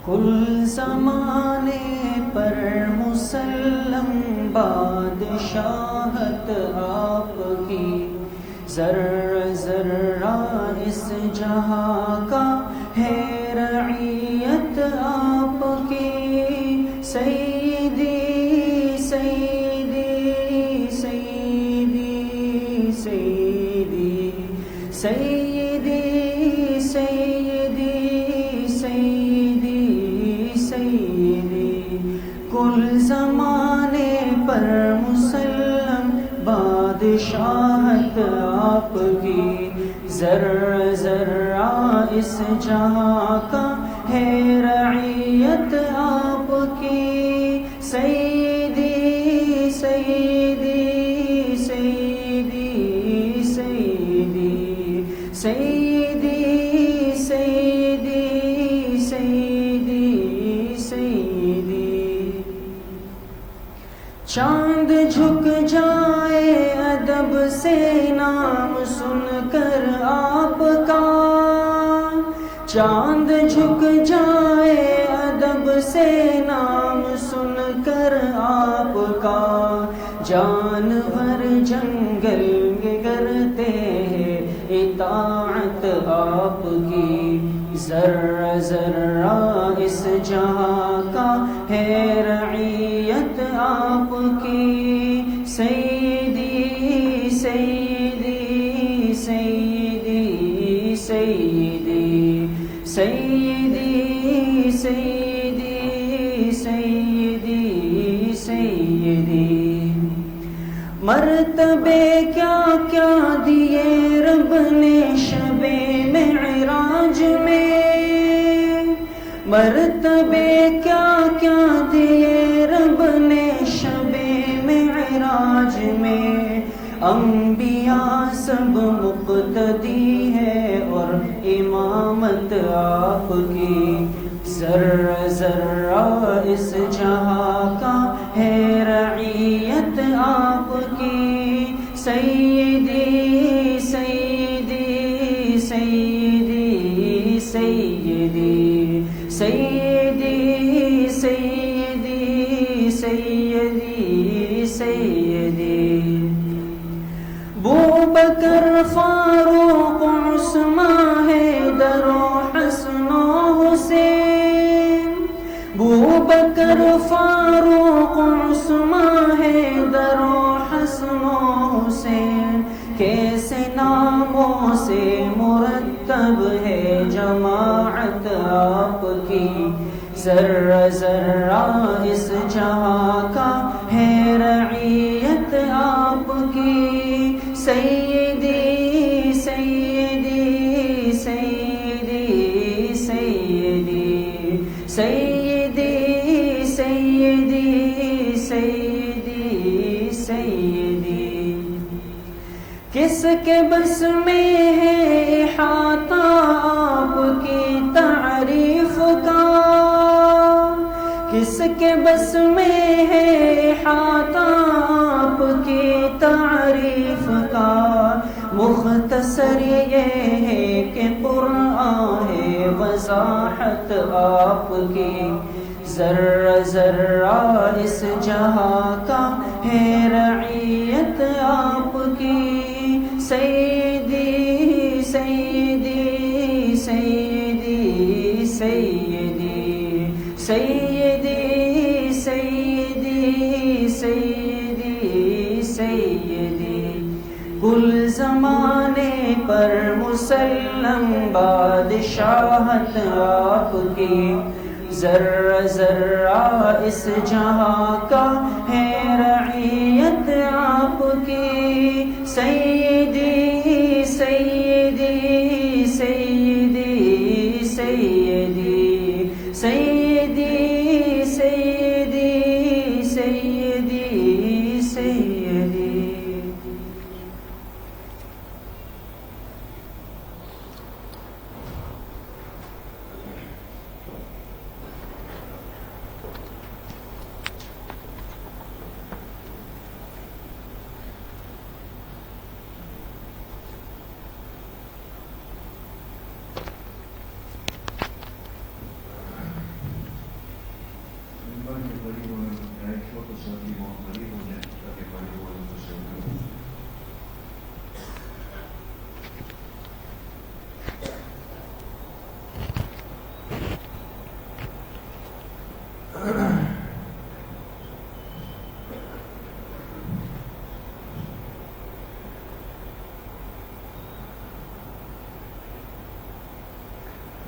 کل زمانے پر مسلم بادشاہت آپ کی، ذرہ ذرہ اس جہاں کا ہے رعیت آپ کی۔ سیدی سیدی سیدی سیدی سیدی سیدی سیدی سیدی، کل زمانے پر مسلم بادشاہت آپ کی، ذرہ ذرہ اس جہاں کا ہے رعیت آپ کی۔ سیدی سیدی سیدی سیدی سیدی سیدی سیدی سیدی، چاند جھک جائے ادب سے نام سن کر آپ کا، چاند جھک جائے ادب سے نام سن کر آپ کا، جانور جنگل میں کرتے ہیں اطاعت آپ کی، ذرہ ذرہ اس جہاں کا ہے رعیت آپ کی۔ سیدی سیدی سیدی سیدی سیدی سیدی سیدی سیدی، مرتبے کیا کیا دیے رب نے شب معراج میں، مرتبے کیا کیا دیے رب نے شب معراج میں، انبیاء سب مقتدی ہے اور امامت آپ کی، ذرہ ذرہ اس جہاں کا ہے رعیت آپ کی۔ سیدی سیدی سیدی سیدی سیدی سیدی سیدی سیدی، بوبکر فاروق عثمان حیدر و حسن و حسین، بوبکر فاروق عثمان حیدر و حسن و حسین، کیسے ناموں سے مرتب ہے جماعت آپ کی، ذرہ ذرہ اس جہاں کا ہے رعیت آپ کی۔ سیدی سیدی سیدی سیدی سیدی سیدی سیدی سیدی، کس کے بس میں ہے احاطہ آپ کی تعریف کا، کس کے بس میں ہے احاطہ آپ کی تعریف کا، مختصر یہ ہے کہ قرآن ہے وضاحت آپ کی، ذرہ ذرہ اس جہاں کا ہے رعیت آپ کی۔ سیدی سیدی سیدی سیدی سیدی سیدی سیدی سیدی، کل زمانے پر مسلم بادشاہت آپ کی، ذرہ ذرہ اس جہاں کا ہے رعیت آپ کی۔ سیدی سیدی سیدی سیدی سیدی سیدی سیدی سیدی،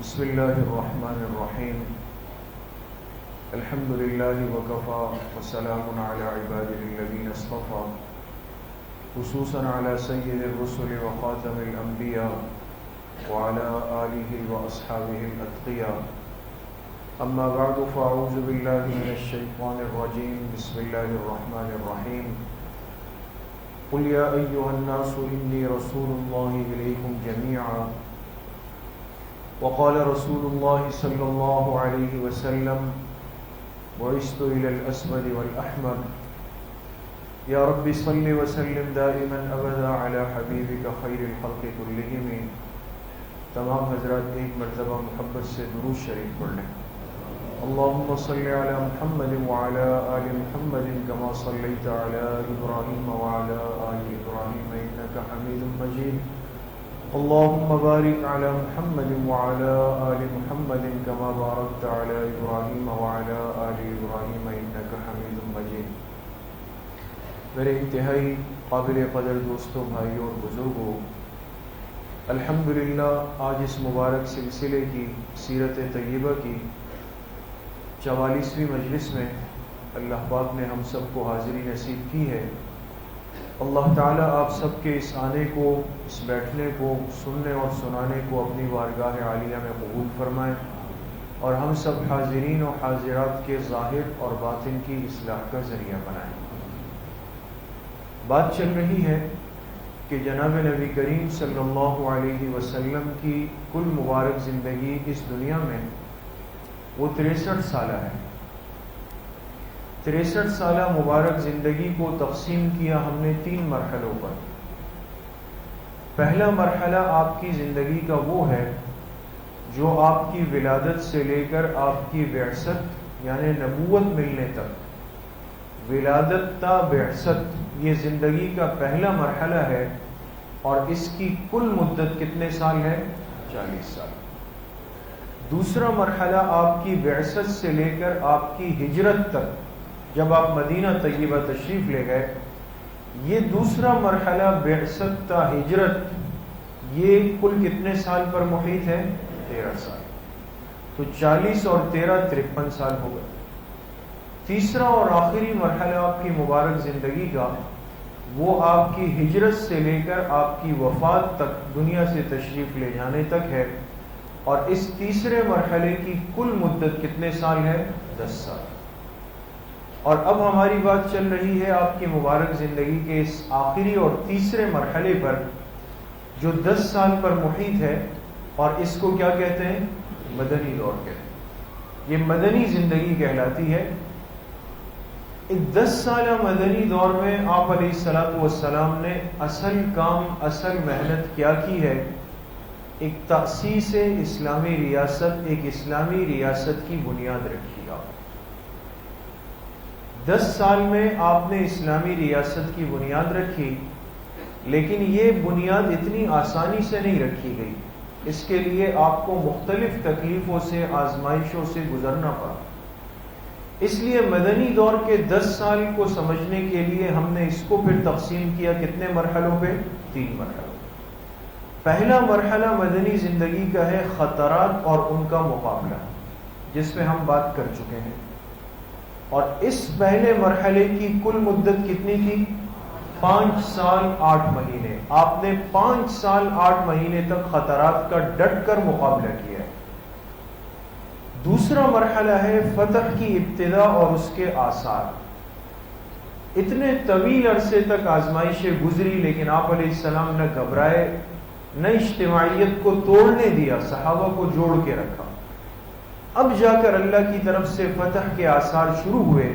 بسم اللہ الرحمن الرحیم الحمد للہ وکفا وسلام علی عباده الذین اصطفى خصوصا علی سید الرسل وخاتم الانبیاء وعلى آلہ واصحابہ الاتقیاء اما بعد فاعوذ باللہ من الشیطان الرجیم بسم اللہ الرحمن الرحیم قل یا ایہا الناس انی رسول اللہ الیکم جمیعا وقال رسول اللہ صلی اللہ علیہ وسلم بعثت الى الاسود والاحمر یا رب صل وسلم دائما ابدا علی حبیبک خیر الخلق کلہم. تمام حضرات ایک مرتبہ محبت سے درود شریف پڑھ لیں. اللهم صل على محمد وعلى آل محمد كما صليت على إبراهيم وعلى آل إبراهيم إنك حميد مجيد. اللهم بارك على محمد وعلى آل محمد كما باركت على إبراهيم وعلى آل إبراهيم إنك حميد مجيد. میرے انتہائی قابل قدر دوستوں، بھائیوں اور بزرگوں، الحمدللہ آج اس مبارک سلسلے کی سیرت طیبہ کی 44ویں مجلس میں اللہ پاک نے ہم سب کو حاضری نصیب کی ہے. اللہ تعالیٰ آپ سب کے اس آنے کو، اس بیٹھنے کو، سننے اور سنانے کو اپنی بارگاہ عالیہ میں قبول فرمائیں اور ہم سب حاضرین و حاضرات کے ظاہر اور باطن کی اصلاح کا ذریعہ بنائیں. بات چل رہی ہے کہ جناب نبی کریم صلی اللہ علیہ وسلم کی کل مبارک زندگی اس دنیا میں وہ 63 سالہ ہے. 63 سالہ مبارک زندگی کو تقسیم کیا ہم نے 3 مرحلوں پر. پہلا مرحلہ آپ کی زندگی کا وہ ہے جو آپ کی ولادت سے لے کر آپ کی بعثت یعنی نبوت ملنے تک، ولادت تا بعثت، یہ زندگی کا پہلا مرحلہ ہے اور اس کی کل مدت کتنے سال ہے؟ 40 سال. دوسرا مرحلہ آپ کی بعثت سے لے کر آپ کی ہجرت تک، جب آپ مدینہ طیبہ تشریف لے گئے، یہ دوسرا مرحلہ بعثت تا ہجرت، یہ کل کتنے سال پر محیط ہے؟ 13 سال. تو 40 اور 13 53 سال ہو گئے. تیسرا اور آخری مرحلہ آپ کی مبارک زندگی کا وہ آپ کی ہجرت سے لے کر آپ کی وفات تک، دنیا سے تشریف لے جانے تک ہے، اور اس تیسرے مرحلے کی کل مدت کتنے سال ہے؟ 10 سال. اور اب ہماری بات چل رہی ہے آپ کی مبارک زندگی کے اس آخری اور تیسرے مرحلے پر جو 10 سال پر محیط ہے، اور اس کو کیا کہتے ہیں؟ مدنی دور کہتے ہیں. یہ مدنی زندگی کہلاتی ہے. اس 10 سالہ مدنی دور میں آپ علیہ الصلوۃ والسلام نے اصل کام، اصل محنت کیا کی ہے؟ ایک تأسیس اسلامی ریاست، ایک اسلامی ریاست کی بنیاد رکھی. آپ 10 سال میں آپ نے اسلامی ریاست کی بنیاد رکھی، لیکن یہ بنیاد اتنی آسانی سے نہیں رکھی گئی. اس کے لیے آپ کو مختلف تکلیفوں سے، آزمائشوں سے گزرنا پڑا. اس لیے مدنی دور کے 10 سال کو سمجھنے کے لیے ہم نے اس کو پھر تقسیم کیا کتنے مرحلوں پہ؟ 3 مرحلوں. پہلا مرحلہ مدنی زندگی کا ہے خطرات اور ان کا مقابلہ، جس پہ ہم بات کر چکے ہیں. اور اس پہلے مرحلے کی کل مدت کتنی تھی؟ 5 سال 8 مہینے. آپ نے 5 سال 8 مہینے تک خطرات کا ڈٹ کر مقابلہ کیا ہے. دوسرا مرحلہ ہے فتح کی ابتدا اور اس کے آثار. اتنے طویل عرصے تک آزمائشیں گزری، لیکن آپ علیہ السلام نہ گھبرائے، نہ اجتماعیت کو توڑنے دیا، صحابہ کو جوڑ کے رکھا. اب جا کر اللہ کی طرف سے فتح کے آثار شروع ہوئے،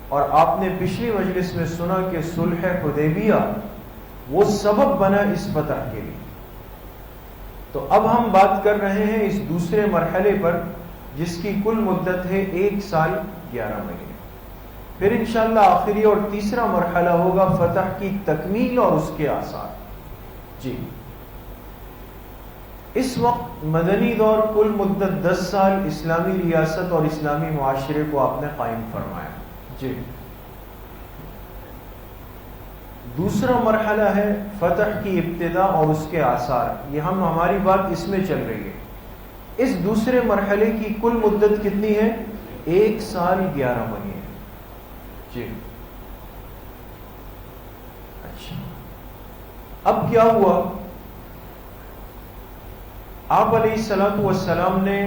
اور آپ نے پچھلی مجلس میں سنا کہ صلح حدیبیہ وہ سبب بنا اس فتح کے لیے. تو اب ہم بات کر رہے ہیں اس دوسرے مرحلے پر، جس کی کل مدت ہے 1 سال 11 مہینے. پھر انشاءاللہ آخری اور تیسرا مرحلہ ہوگا فتح کی تکمیل اور اس کے آثار. جی، اس وقت مدنی دور کل مدت 10 سال اسلامی ریاست اور اسلامی معاشرے کو آپ نے قائم فرمایا. جی، دوسرا مرحلہ ہے فتح کی ابتدا اور اس کے آثار. یہ ہماری بات اس میں چل رہی ہے. اس دوسرے مرحلے کی کل مدت کتنی ہے؟ 1 سال 11 مہینے. جی اچھا، اب کیا ہوا؟ آپ علیہ الصلوۃ والسلام نے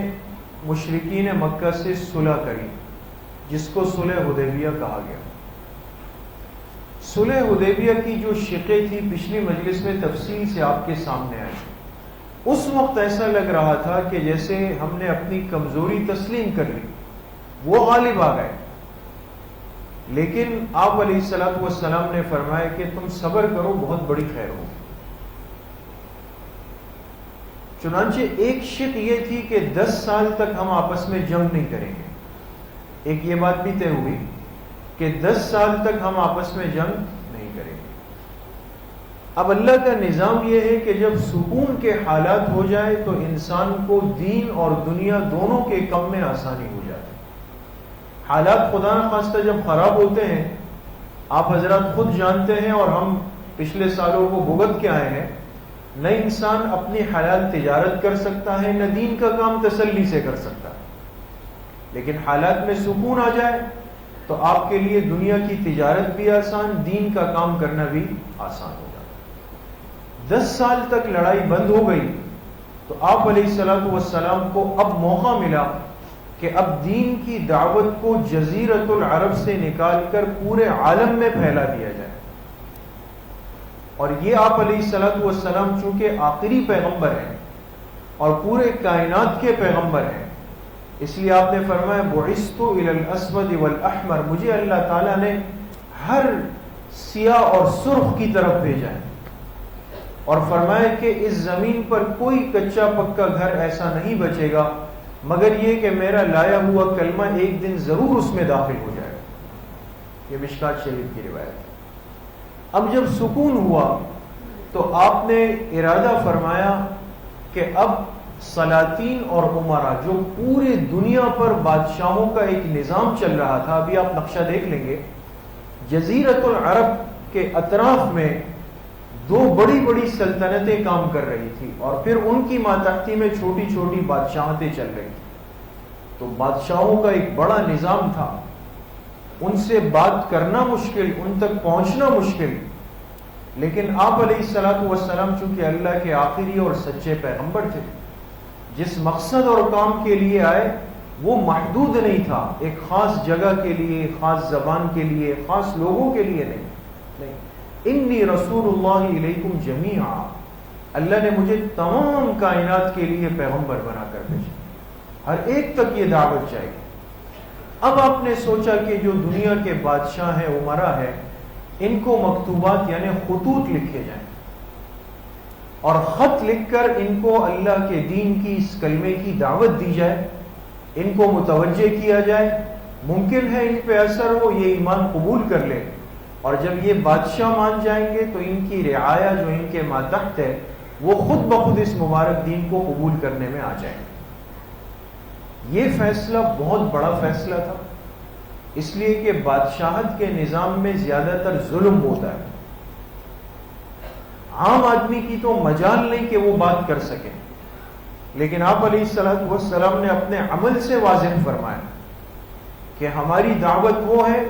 مشرکین مکہ سے صلح کری، جس کو صلح حدیبیہ کہا گیا. صلح حدیبیہ کی جو شقیں تھی پچھلی مجلس میں تفصیل سے آپ کے سامنے آئی. اس وقت ایسا لگ رہا تھا کہ جیسے ہم نے اپنی کمزوری تسلیم کر لی، وہ غالب آ گئے. لیکن آپ علیہ الصلوۃ والسلام نے فرمایا کہ تم صبر کرو، بہت بڑی خیر ہو. چنانچہ ایک شق یہ تھی کہ 10 سال تک ہم آپس میں جنگ نہیں کریں گے. ایک یہ بات بھی طے ہوئی کہ 10 سال تک ہم آپس میں جنگ نہیں کریں گے. اب اللہ کا نظام یہ ہے کہ جب سکون کے حالات ہو جائے تو انسان کو دین اور دنیا دونوں کے کم میں آسانی ہو جاتی. حالات خدا نخواستہ جب خراب ہوتے ہیں، آپ حضرات خود جانتے ہیں اور ہم پچھلے سالوں کو بھگت کے آئے ہیں، نہ انسان اپنی حلال تجارت کر سکتا ہے، نہ دین کا کام تسلی سے کر سکتا ہے. لیکن حالات میں سکون آ جائے تو آپ کے لیے دنیا کی تجارت بھی آسان، دین کا کام کرنا بھی آسان ہو جاتا. 10 سال تک لڑائی بند ہو گئی تو آپ علیہ الصلوۃ والسلام کو اب موقع ملا کہ اب دین کی دعوت کو جزیرۃ العرب سے نکال کر پورے عالم میں پھیلا دیا جائے. اور یہ آپ علیہ الصلوۃ والسلام چونکہ آخری پیغمبر ہیں اور پورے کائنات کے پیغمبر ہیں، اس لیے آپ نے فرمایا بعثت الی الاسود والاحمر، مجھے اللہ تعالیٰ نے ہر سیاہ اور سرخ کی طرف بھیجا ہے. اور فرمایا کہ اس زمین پر کوئی کچا پکا گھر ایسا نہیں بچے گا مگر یہ کہ میرا لایا ہوا کلمہ ایک دن ضرور اس میں داخل ہو جائے گا. یہ مشکات شریف کی روایت ہے. اب جب سکون ہوا تو آپ نے ارادہ فرمایا کہ اب سلاطین اور امراء، جو پورے دنیا پر بادشاہوں کا ایک نظام چل رہا تھا، ابھی آپ نقشہ دیکھ لیں گے، جزیرۃ العرب کے اطراف میں 2 بڑی بڑی سلطنتیں کام کر رہی تھی اور پھر ان کی ماتحتی میں چھوٹی چھوٹی بادشاہتیں چل رہی تھی. تو بادشاہوں کا ایک بڑا نظام تھا، ان سے بات کرنا مشکل، ان تک پہنچنا مشکل. لیکن آپ علیہ الصلوۃ والسلام چونکہ اللہ کے آخری اور سچے پیغمبر تھے، جس مقصد اور کام کے لیے آئے وہ محدود نہیں تھا، ایک خاص جگہ کے لیے، خاص زبان کے لیے، خاص لوگوں کے لیے نہیں. انی رسول اللہ علیکم جمیعا، اللہ نے مجھے تمام کائنات کے لیے پیغمبر بنا کر بھیجا، ہر ایک تک یہ دعوت چاہیے. اب آپ نے سوچا کہ جو دنیا کے بادشاہ ہیں، امراء ہیں، ان کو مکتوبات یعنی خطوط لکھے جائیں اور خط لکھ کر ان کو اللہ کے دین کی، اس کلمے کی دعوت دی جائے، ان کو متوجہ کیا جائے. ممکن ہے ان پہ اثر ہو، یہ ایمان قبول کر لے، اور جب یہ بادشاہ مان جائیں گے تو ان کی رعایا جو ان کے ماتحت ہے وہ خود بخود اس مبارک دین کو قبول کرنے میں آ جائیں گے. یہ فیصلہ بہت بڑا فیصلہ تھا، اس لیے کہ بادشاہت کے نظام میں زیادہ تر ظلم ہوتا ہے. عام آدمی کی تو مجال نہیں کہ وہ بات کر سکے، لیکن آپ علیہ الصلوۃ والسلام نے اپنے عمل سے واضح فرمایا کہ ہماری دعوت وہ ہے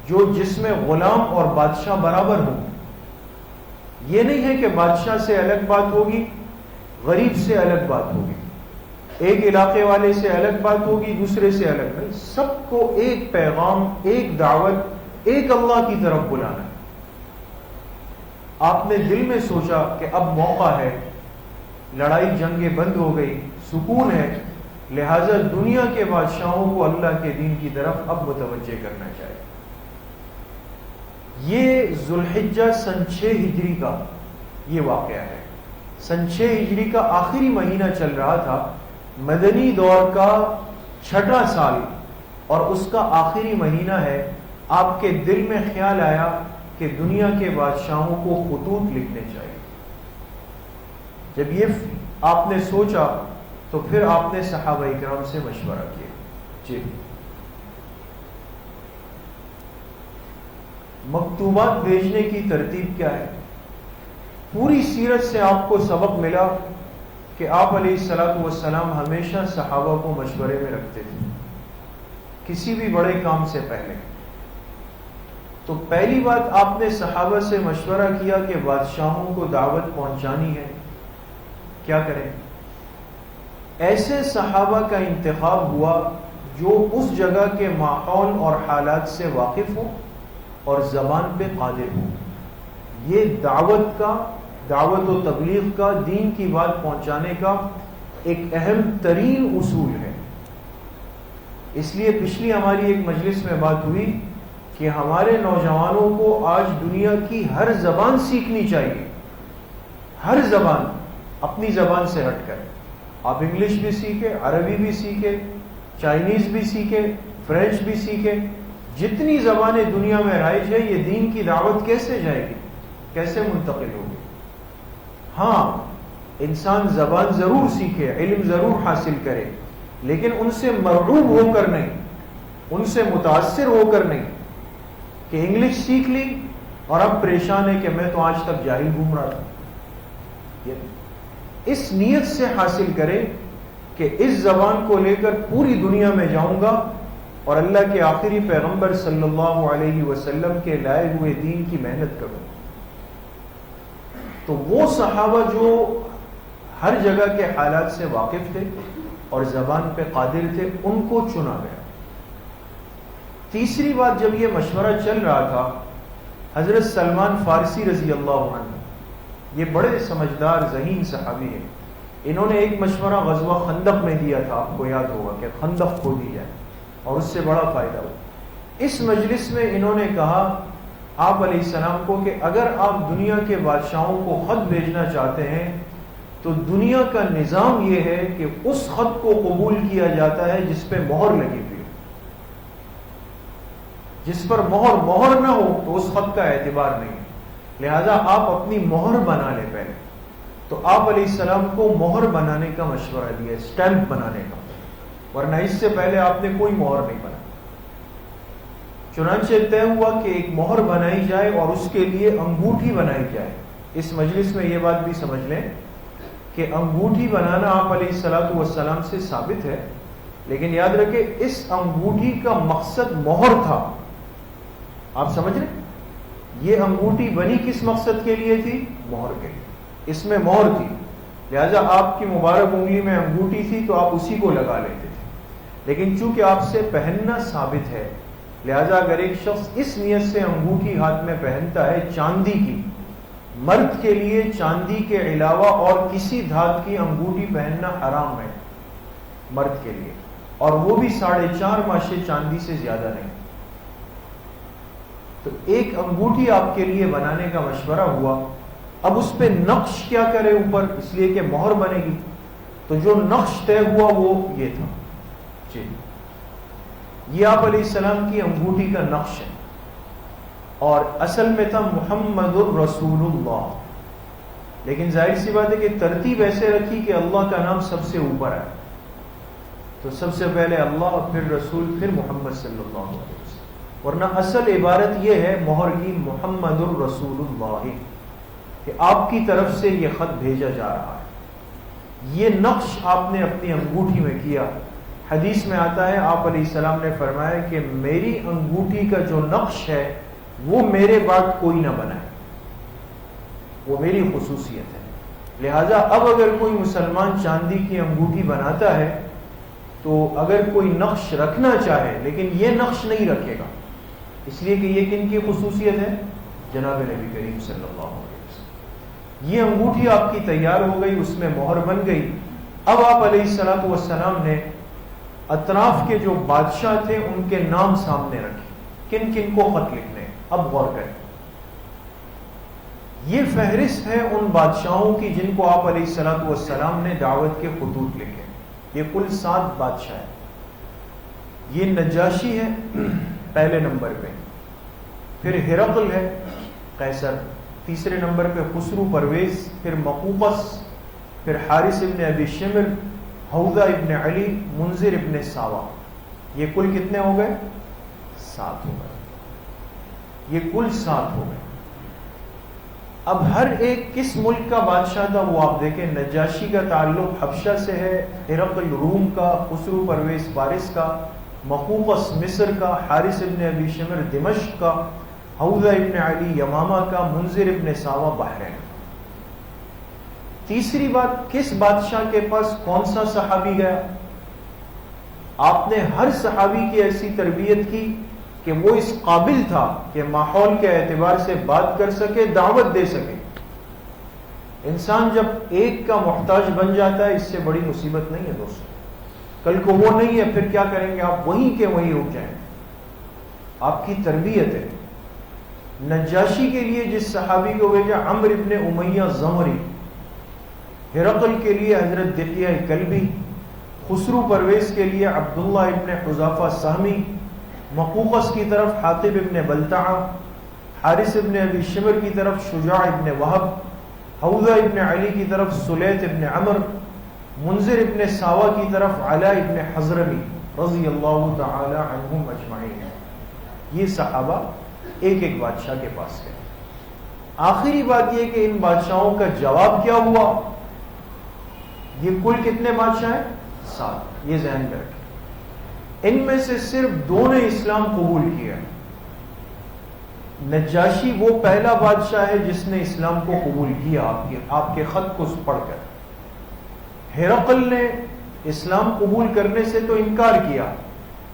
جو جس میں غلام اور بادشاہ برابر ہوں. یہ نہیں ہے کہ بادشاہ سے الگ بات ہوگی، غریب سے الگ بات ہوگی، ایک علاقے والے سے الگ بات ہوگی، دوسرے سے الگ نہیں. سب کو ایک پیغام، ایک دعوت، ایک اللہ کی طرف بلانا ہے. آپ نے دل میں سوچا کہ اب موقع ہے، لڑائی جنگیں بند ہو گئی، سکون ہے، لہذا دنیا کے بادشاہوں کو اللہ کے دین کی طرف اب متوجہ کرنا چاہیے. یہ ذوالحجہ سن 6 ہجری کا یہ واقعہ ہے. سن 6 ہجری کا آخری مہینہ چل رہا تھا، مدنی دور کا 6واں سال اور اس کا آخری مہینہ ہے. آپ کے دل میں خیال آیا کہ دنیا کے بادشاہوں کو خطوط لکھنے چاہیے. جب یہ آپ نے سوچا تو پھر آپ نے صحابہ اکرام سے مشورہ کیا. جی، مکتوبات بھیجنے کی ترتیب کیا ہے؟ پوری سیرت سے آپ کو سبق ملا کہ آپ علیہ الصلوۃ والسلام ہمیشہ صحابہ کو مشورے میں رکھتے تھے کسی بھی بڑے کام سے پہلے. تو پہلی بات آپ نے صحابہ سے مشورہ کیا کہ بادشاہوں کو دعوت پہنچانی ہے، کیا کریں؟ ایسے صحابہ کا انتخاب ہوا جو اس جگہ کے ماحول اور حالات سے واقف ہو اور زبان پہ قادر ہو. یہ دعوت و تبلیغ کا، دین کی بات پہنچانے کا ایک اہم ترین اصول ہے. اس لیے پچھلی ہماری ایک مجلس میں بات ہوئی کہ ہمارے نوجوانوں کو آج دنیا کی ہر زبان سیکھنی چاہیے، ہر زبان، اپنی زبان سے ہٹ کر. آپ انگلش بھی سیکھیں، عربی بھی سیکھیں، چائنیز بھی سیکھیں، فرینچ بھی سیکھیں. جتنی زبانیں دنیا میں رائج ہے، یہ دین کی دعوت کیسے جائے گی، کیسے منتقل ہوگی؟ ہاں، انسان زبان ضرور سیکھے، علم ضرور حاصل کرے، لیکن ان سے مرعوب ہو کر نہیں، ان سے متاثر ہو کر نہیں کہ انگلش سیکھ لی اور اب پریشان ہے کہ میں تو آج تک جاہل گھوم رہا تھا. اس نیت سے حاصل کرے کہ اس زبان کو لے کر پوری دنیا میں جاؤں گا اور اللہ کے آخری پیغمبر صلی اللہ علیہ وسلم کے لائے ہوئے دین کی محنت کروں. تو وہ صحابہ جو ہر جگہ کے حالات سے واقف تھے اور زبان پہ قادر تھے، ان کو چنا گیا. تیسری بات، جب یہ مشورہ چل رہا تھا، حضرت سلمان فارسی رضی اللہ عنہ، یہ بڑے سمجھدار ذہین صحابی ہیں. انہوں نے ایک مشورہ غزوہ خندق میں دیا تھا، آپ کو یاد ہوگا کہ خندق کھودی جائے اور اس سے بڑا فائدہ ہو. اس مجلس میں انہوں نے کہا آپ علیہ السلام کو کہ اگر آپ دنیا کے بادشاہوں کو خط بھیجنا چاہتے ہیں تو دنیا کا نظام یہ ہے کہ اس خط کو قبول کیا جاتا ہے جس پہ مہر لگی ہوئی ہو. جس پر مہر نہ ہو تو اس خط کا اعتبار نہیں. لہذا آپ اپنی مہر بنا لیں پہلے. تو آپ علیہ السلام کو مہر بنانے کا مشورہ دیا، اسٹیمپ بنانے کا، ورنہ اس سے پہلے آپ نے کوئی مہر نہیں بنا. چنانچہ طے ہوا کہ ایک مہر بنائی جائے اور اس کے لیے انگوٹھی بنائی جائے. اس مجلس میں یہ بات بھی سمجھ لیں کہ انگوٹھی بنانا آپ علیہ الصلوۃ والسلام سے ثابت ہے، لیکن یاد رکھیں اس انگوٹھی کا مقصد مہر تھا. آپ سمجھ رہے؟ یہ انگوٹھی بنی کس مقصد کے لیے تھی؟ مہر کے لیے. اس میں مہر تھی، لہذا آپ کی مبارک انگلی میں انگوٹھی تھی تو آپ اسی کو لگا لیتے تھے. لیکن چونکہ آپ سے پہننا ثابت ہے، لہذا اگر ایک شخص اس نیت سے انگوٹھی ہاتھ میں پہنتا ہے چاندی کی، مرد کے لیے چاندی کے علاوہ اور کسی دھات کی انگوٹھی پہننا حرام ہے مرد کے لیے، اور وہ بھی 4.5 ماشے چاندی سے زیادہ نہیں. تو ایک انگوٹھی آپ کے لیے بنانے کا مشورہ ہوا. اب اس پہ نقش کیا کرے اوپر، اس لیے کہ مہر بنے گی. تو جو نقش طے ہوا وہ یہ تھا. جی، یہ آپ علیہ السلام کی انگوٹھی کا نقش ہے، اور اصل میں تھا محمد الرسول اللہ. لیکن ظاہر سی بات ہے کہ ترتیب ایسے رکھی کہ اللہ کا نام سب سے اوپر ہے. تو سب سے پہلے اللہ، پھر رسول، پھر محمد صلی اللہ علیہ وسلم. ورنہ اصل عبارت یہ ہے مہر کی، محمد الرسول اللہ، کہ آپ کی طرف سے یہ خط بھیجا جا رہا ہے. یہ نقش آپ نے اپنی انگوٹھی میں کیا. حدیث میں آتا ہے آپ علیہ السلام نے فرمایا کہ میری انگوٹھی کا جو نقش ہے وہ میرے بعد کوئی نہ بنائے، وہ میری خصوصیت ہے. لہذا اب اگر کوئی مسلمان چاندی کی انگوٹھی بناتا ہے تو اگر کوئی نقش رکھنا چاہے لیکن یہ نقش نہیں رکھے گا، اس لیے کہ یہ کن کی خصوصیت ہے؟ جناب نبی کریم صلی اللہ علیہ وسلم. یہ انگوٹھی آپ کی تیار ہو گئی، اس میں مہر بن گئی. اب آپ علیہ الصلوۃ والسلام نے اطراف کے جو بادشاہ تھے ان کے نام سامنے رکھے، کن کن کو خط لکھنے. اب غور کریں، یہ فہرست ہے ان بادشاہوں کی جن کو آپ علیہ الصلوۃ والسلام نے دعوت کے خطوط لکھے. یہ کل 7 بادشاہ ہیں. یہ نجاشی ہے پہلے نمبر پہ، پھر ہرقل ہے قیصر، تیسرے نمبر پہ خسرو پرویز، پھر مقوقس، پھر حارث ابن ابی شمر، حوضہ ابن علی، منذر ابن ساوا. یہ کل کتنے ہو گئے؟ 7 ہو گئے. یہ کل 7 ہو گئے. اب ہر ایک کس ملک کا بادشاہ تھا وہ آپ دیکھیں. نجاشی کا تعلق حبشہ سے ہے، ہرقل روم کا، خسرو پرویز فارس کا، مقوقس مصر کا، حارث ابن ابی شمر دمشق کا، حوضہ ابن علی یمامہ کا، منذر ابن ساوا بحرین. تیسری بات، کس بادشاہ کے پاس کون سا صحابی گیا؟ آپ نے ہر صحابی کی ایسی تربیت کی کہ وہ اس قابل تھا کہ ماحول کے اعتبار سے بات کر سکے، دعوت دے سکے. انسان جب ایک کا محتاج بن جاتا ہے اس سے بڑی مصیبت نہیں ہے دوستو. کل کو وہ نہیں ہے پھر کیا کریں گے؟ آپ وہیں کے وہیں رک جائیں. آپ کی تربیت ہے. نجاشی کے لیے جس صحابی کو بھیجا عمرو ابن امیہ زمری، ہرقل کے لیے حضرت دحیہ کلبی، خسرو پرویز کے لیے عبداللہ ابن حذافہ سہمی، مقوقس کی طرف حاطب ابن بلتعہ، حارث ابن ابی شمر کی طرف شجاع ابن وہب، حوضہ ابن علی کی طرف سلیت ابن عمر، منذر ابن ساوا کی طرف علا ابن حضرمی رضی اللہ تعالی عنہم اجمعین. یہ صحابہ ایک ایک بادشاہ کے پاس گئے. آخری بات یہ کہ ان بادشاہوں کا جواب کیا ہوا. یہ کل کتنے بادشاہ ہیں؟ 7. یہ ذہن میں رکھیں. ان میں سے صرف 2 نے اسلام قبول کیا. نجاشی وہ پہلا بادشاہ ہے جس نے اسلام کو قبول کیا آپ کے خط کو پڑھ کر. ہرقل نے اسلام قبول کرنے سے تو انکار کیا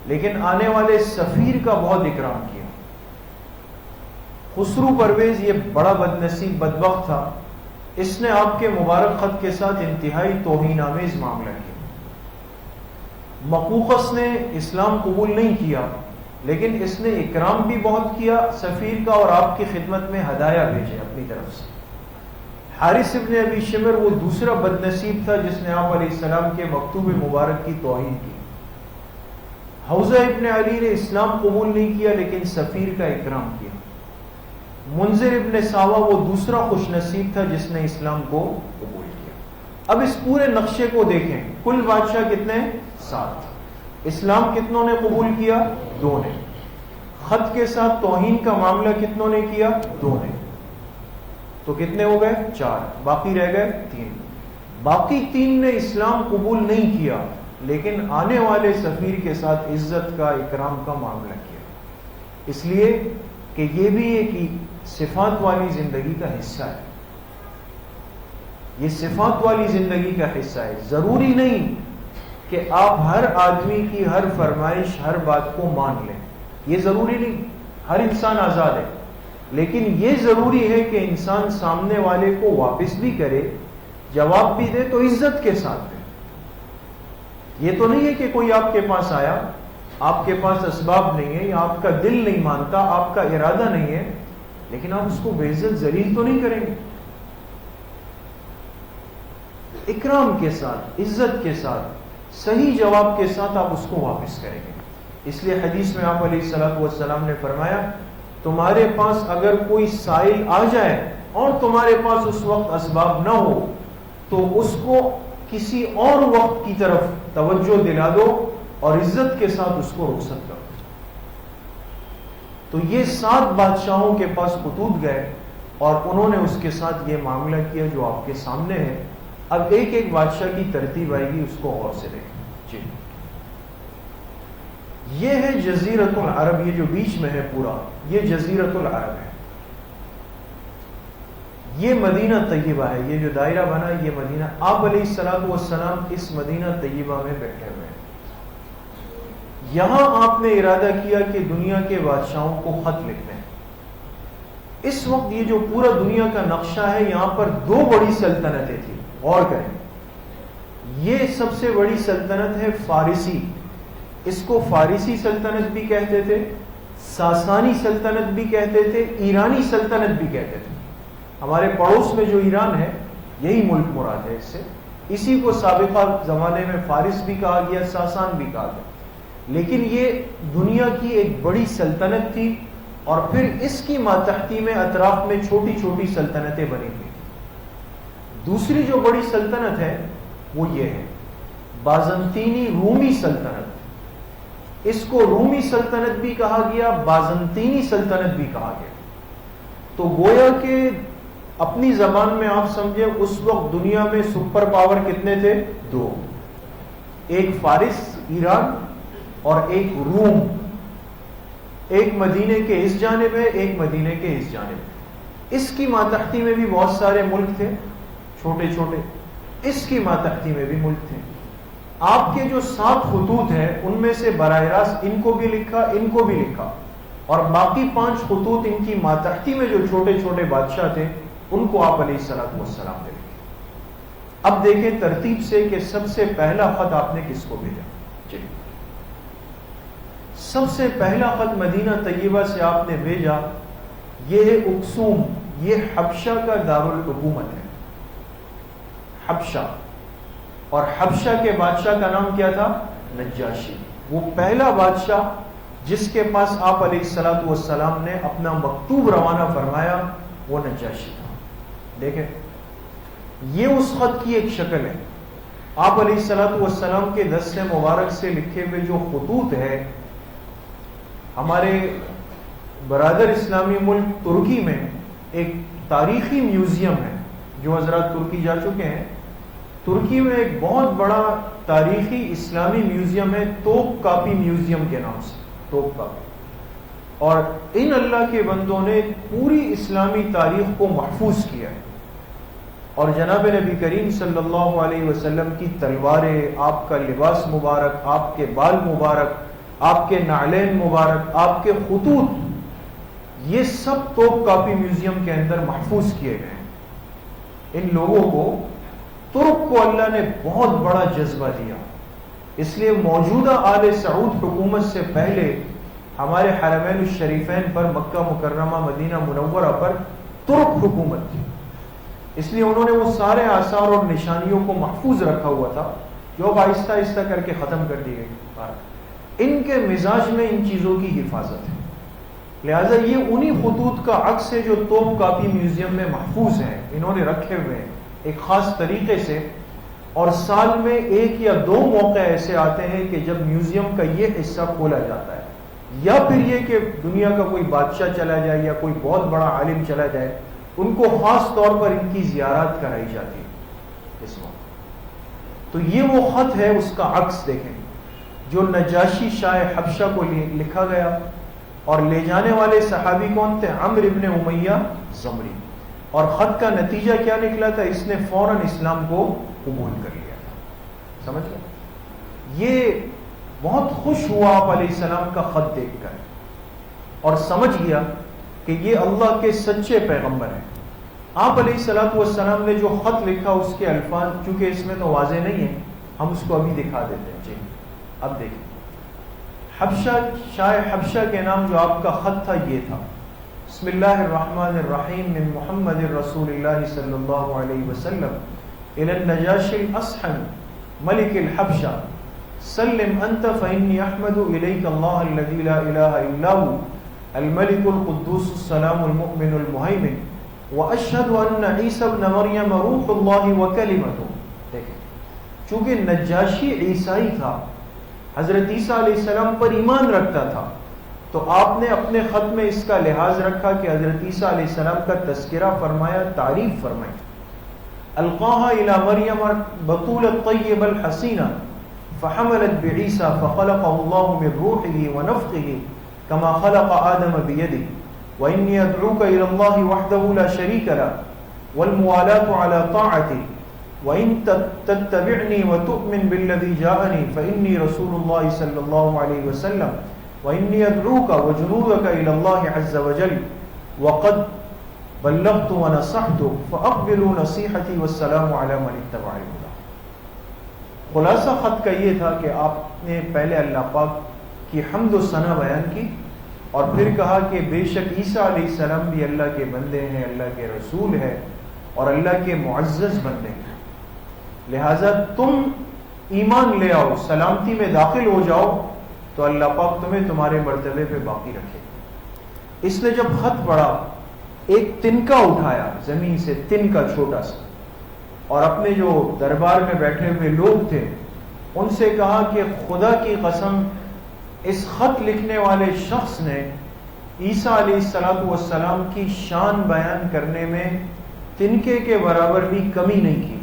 لیکن آنے والے سفیر کا بہت اکرام کیا. خسرو پرویز یہ بڑا بد نصیب بدبخت تھا، اس نے آپ کے مبارک خط کے ساتھ انتہائی توہین آمیز معاملہ کیا. مقوقس نے اسلام قبول نہیں کیا لیکن اس نے اکرام بھی بہت کیا سفیر کا اور آپ کی خدمت میں ہدایہ بھیجے اپنی طرف سے. حارث ابن ابی شمر وہ دوسرا بد نصیب تھا جس نے آپ علیہ السلام کے مکتوب مبارک کی توہین کی. حوضہ ابن علی نے اسلام قبول نہیں کیا لیکن سفیر کا اکرام کیا. منذر ابن ساوا وہ دوسرا خوش نصیب تھا جس نے اسلام کو قبول کیا. اب اس پورے نقشے کو دیکھیں. کل بادشاہ کتنے؟ 7. اسلام کتنوں نے قبول کیا؟ 2 نے. خط کے ساتھ توہین کا معاملہ کتنوں نے کیا؟ 2 نے. تو کتنے ہو گئے؟ 4. باقی رہ گئے 3. باقی 3 نے اسلام قبول نہیں کیا لیکن آنے والے سفیر کے ساتھ عزت کا اکرام کا معاملہ کیا. اس لیے کہ یہ بھی ایک صفات والی زندگی کا حصہ ہے. یہ صفات والی زندگی کا حصہ ہے. ضروری نہیں کہ آپ ہر آدمی کی ہر فرمائش ہر بات کو مان لیں. یہ ضروری نہیں. ہر انسان آزاد ہے لیکن یہ ضروری ہے کہ انسان سامنے والے کو واپس بھی کرے، جواب بھی دے تو عزت کے ساتھ دے. یہ تو نہیں ہے کہ کوئی آپ کے پاس آیا، آپ کے پاس اسباب نہیں ہے یا آپ کا دل نہیں مانتا، آپ کا ارادہ نہیں ہے لیکن آپ اس کو بے عزت ذلیل تو نہیں کریں گے. اکرام کے ساتھ، عزت کے ساتھ، صحیح جواب کے ساتھ آپ اس کو واپس کریں گے. اس لیے حدیث میں آپ علیہ السلام نے فرمایا تمہارے پاس اگر کوئی سائل آ جائے اور تمہارے پاس اس وقت اسباب نہ ہو تو اس کو کسی اور وقت کی طرف توجہ دلا دو اور عزت کے ساتھ اس کو رخصت کرو. تو یہ 7 بادشاہوں کے پاس خطوط گئے اور انہوں نے اس کے ساتھ یہ معاملہ کیا جو آپ کے سامنے ہے. اب ایک ایک بادشاہ کی ترتیب آئے گی، اس کو غور سے دیکھیں. جی یہ ہے جزیرت العرب. یہ جو بیچ میں ہے پورا یہ جزیرت العرب ہے. یہ مدینہ طیبہ ہے. یہ جو دائرہ بنا یہ مدینہ. آپ علیہ السلام اس مدینہ طیبہ میں بیٹھے ہوئے ہیں. یہاں آپ نے ارادہ کیا کہ دنیا کے بادشاہوں کو خط لکھنا ہے. اس وقت یہ جو پورا دنیا کا نقشہ ہے یہاں پر 2 بڑی سلطنتیں تھیں. غور کریں. یہ سب سے بڑی سلطنت ہے فارسی. اس کو فارسی سلطنت بھی کہتے تھے، ساسانی سلطنت بھی کہتے تھے، ایرانی سلطنت بھی کہتے تھے. ہمارے پڑوس میں جو ایران ہے یہی ملک مراد ہے. اس سے اسی کو سابقہ زمانے میں فارس بھی کہا گیا، ساسان بھی کہا گیا. لیکن یہ دنیا کی ایک بڑی سلطنت تھی اور پھر اس کی ماتحتی میں اطراف میں چھوٹی چھوٹی سلطنتیں بنی ہوئی. دوسری جو بڑی سلطنت ہے وہ یہ ہے بازنطینی رومی سلطنت. اس کو رومی سلطنت بھی کہا گیا، بازنطینی سلطنت بھی کہا گیا. تو گویا کہ اپنی زبان میں آپ سمجھے اس وقت دنیا میں سپر پاور کتنے تھے؟ 2، ایک فارس ایران اور ایک روم، ایک مدینے کے اس جانب ہے، ایک مدینے کے اس جانب ہے۔ اس کی ماتحتی میں بھی بہت سارے ملک تھے چھوٹے چھوٹے، اس کی ماتحتی میں بھی ملک تھے۔ آپ کے جو 7 خطوط ہیں ان میں سے براہ راست ان کو بھی لکھا، ان کو بھی لکھا، اور باقی 5 خطوط ان کی ماتحتی میں جو چھوٹے چھوٹے بادشاہ تھے ان کو آپ علیہ الصلوۃ والسلام نے لکھے۔ اب دیکھیں ترتیب سے کہ سب سے پہلا خط آپ نے کس کو بھیجا؟ جی، سب سے پہلا خط مدینہ طیبہ سے آپ نے بھیجا، یہ ہے اکسوم، یہ حبشہ کا دارالحکومت ہے، حبشہ، اور حبشہ کے بادشاہ کا نام کیا تھا؟ نجاشی۔ وہ پہلا بادشاہ جس کے پاس آپ علیہ الصلوۃ والسلام نے اپنا مکتوب روانہ فرمایا وہ نجاشی تھا۔ دیکھیں یہ اس خط کی ایک شکل ہے۔ آپ علیہ الصلوۃ والسلام کے دست مبارک سے لکھے ہوئے جو خطوط ہے، ہمارے برادر اسلامی ملک ترکی میں ایک تاریخی میوزیم ہے، جو حضرات ترکی جا چکے ہیں، ترکی میں ایک بہت بڑا تاریخی اسلامی میوزیم ہے، توپ کاپی میوزیم کے نام سے، توپ کاپی، اور ان اللہ کے بندوں نے پوری اسلامی تاریخ کو محفوظ کیا ہے، اور جناب نبی کریم صلی اللہ علیہ وسلم کی تلواریں، آپ کا لباس مبارک، آپ کے بال مبارک، آپ کے نعلین مبارک، آپ کے خطوط، یہ سب توپ کاپی میوزیم کے اندر محفوظ کیے گئے ہیں۔ ان لوگوں کو، ترک کو اللہ نے بہت بڑا جذبہ دیا، اس لیے موجودہ آل سعود حکومت سے پہلے ہمارے حرمین الشریفین پر، مکہ مکرمہ، مدینہ منورہ پر ترک حکومت تھی، اس لیے انہوں نے وہ سارے آثار اور نشانیوں کو محفوظ رکھا ہوا تھا جو اب آہستہ آہستہ کر کے ختم کر دی گئی۔ ان کے مزاج میں ان چیزوں کی حفاظت ہے، لہذا یہ انہی خطوط کا عکس ہے جو توپ کاپی میوزیم میں محفوظ ہیں، انہوں نے رکھے ہوئے ہیں ایک خاص طریقے سے، اور سال میں 1 یا 2 موقع ایسے آتے ہیں کہ جب میوزیم کا یہ حصہ کھولا جاتا ہے، یا پھر یہ کہ دنیا کا کوئی بادشاہ چلا جائے یا کوئی بہت بڑا عالم چلا جائے، ان کو خاص طور پر ان کی زیارات کرائی جاتی ہے اس وقت۔ تو یہ وہ خط ہے، اس کا عکس دیکھیں، جو نجاشی شاہ حبشہ کو لکھا گیا، اور لے جانے والے صحابی کون تھے؟ عمرو ابن امیہ زمری، اور خط کا نتیجہ کیا نکلا تھا؟ اس نے فوراً اسلام کو قبول کر لیا تھا۔ سمجھ گئے؟ یہ بہت خوش ہوا آپ علیہ السلام کا خط دیکھ کر، اور سمجھ گیا کہ یہ اللہ کے سچے پیغمبر ہیں۔ آپ علیہ الصلوۃ والسلام نے جو خط لکھا اس کے الفاظ چونکہ اس میں تو واضح نہیں ہے، ہم اس کو ابھی دکھا دیتے ہیں۔ جی اب دیکھیں، حبشہ، شاہ حبشہ کے نام جو آپ کا خط تھا یہ تھا: بسم اللہ الرحمن الرحیم، من محمد رسول اللہ صلی اللہ علیہ وسلم الی النجاشی الاصحن ملک الحبشہ، سلم انت فانی احمد الیک اللہ الذی لا الہ الا هو الملک القدوس السلام المؤمن المہیمن واشہد ان عیسی ابن مریم روح اللہ وکلمتہ۔ دیکھیں، چونکہ نجاشی عیسائی تھا، حضرت عیسیٰ علیہ السلام پر ایمان رکھتا تھا، تو آپ نے اپنے خط میں اس کا لحاظ رکھا کہ حضرت عیسیٰ علیہ السلام کا تذکرہ فرمایا، تعریف فرمائی۔ القاها الى مریم بطول الطیب الحسینہ فحملت بعیسیٰ فخلقه اللہ من روحه ونفخه كما خلق آدم بيده وإني أدعوك إلى الله وحده لا شريك له والموالاة على طاعته وإن تتبعني وتؤمن بالذي جاءني فإني رسول الله صلى الله عليه وسلم وإني أدعوك وجنودك إلى الله عز وجل وقد بلغت ونصحت فأقبلوا نصيحتي والسلام على من اتبع الهدى۔ خلاصہ خط کا یہ تھا کہ آپ نے پہلے اللہ پاک کی حمد و ثنا بیان کی، اور پھر کہا کہ بے شک عیسیٰ علیہ السلام بھی اللہ کے بندے ہیں، اللہ کے رسول ہیں، اور اللہ کے معزز بندے ہیں، لہذا تم ایمان لے آؤ، سلامتی میں داخل ہو جاؤ، تو اللہ پاک تمہیں تمہارے مرتبے پہ باقی رکھے۔ اس نے جب خط پڑھا، ایک تنکا اٹھایا زمین سے، تنکا چھوٹا سا، اور اپنے جو دربار میں بیٹھے ہوئے لوگ تھے ان سے کہا کہ خدا کی قسم، اس خط لکھنے والے شخص نے عیسیٰ علیہ السلام کی شان بیان کرنے میں تنکے کے برابر بھی کمی نہیں کی.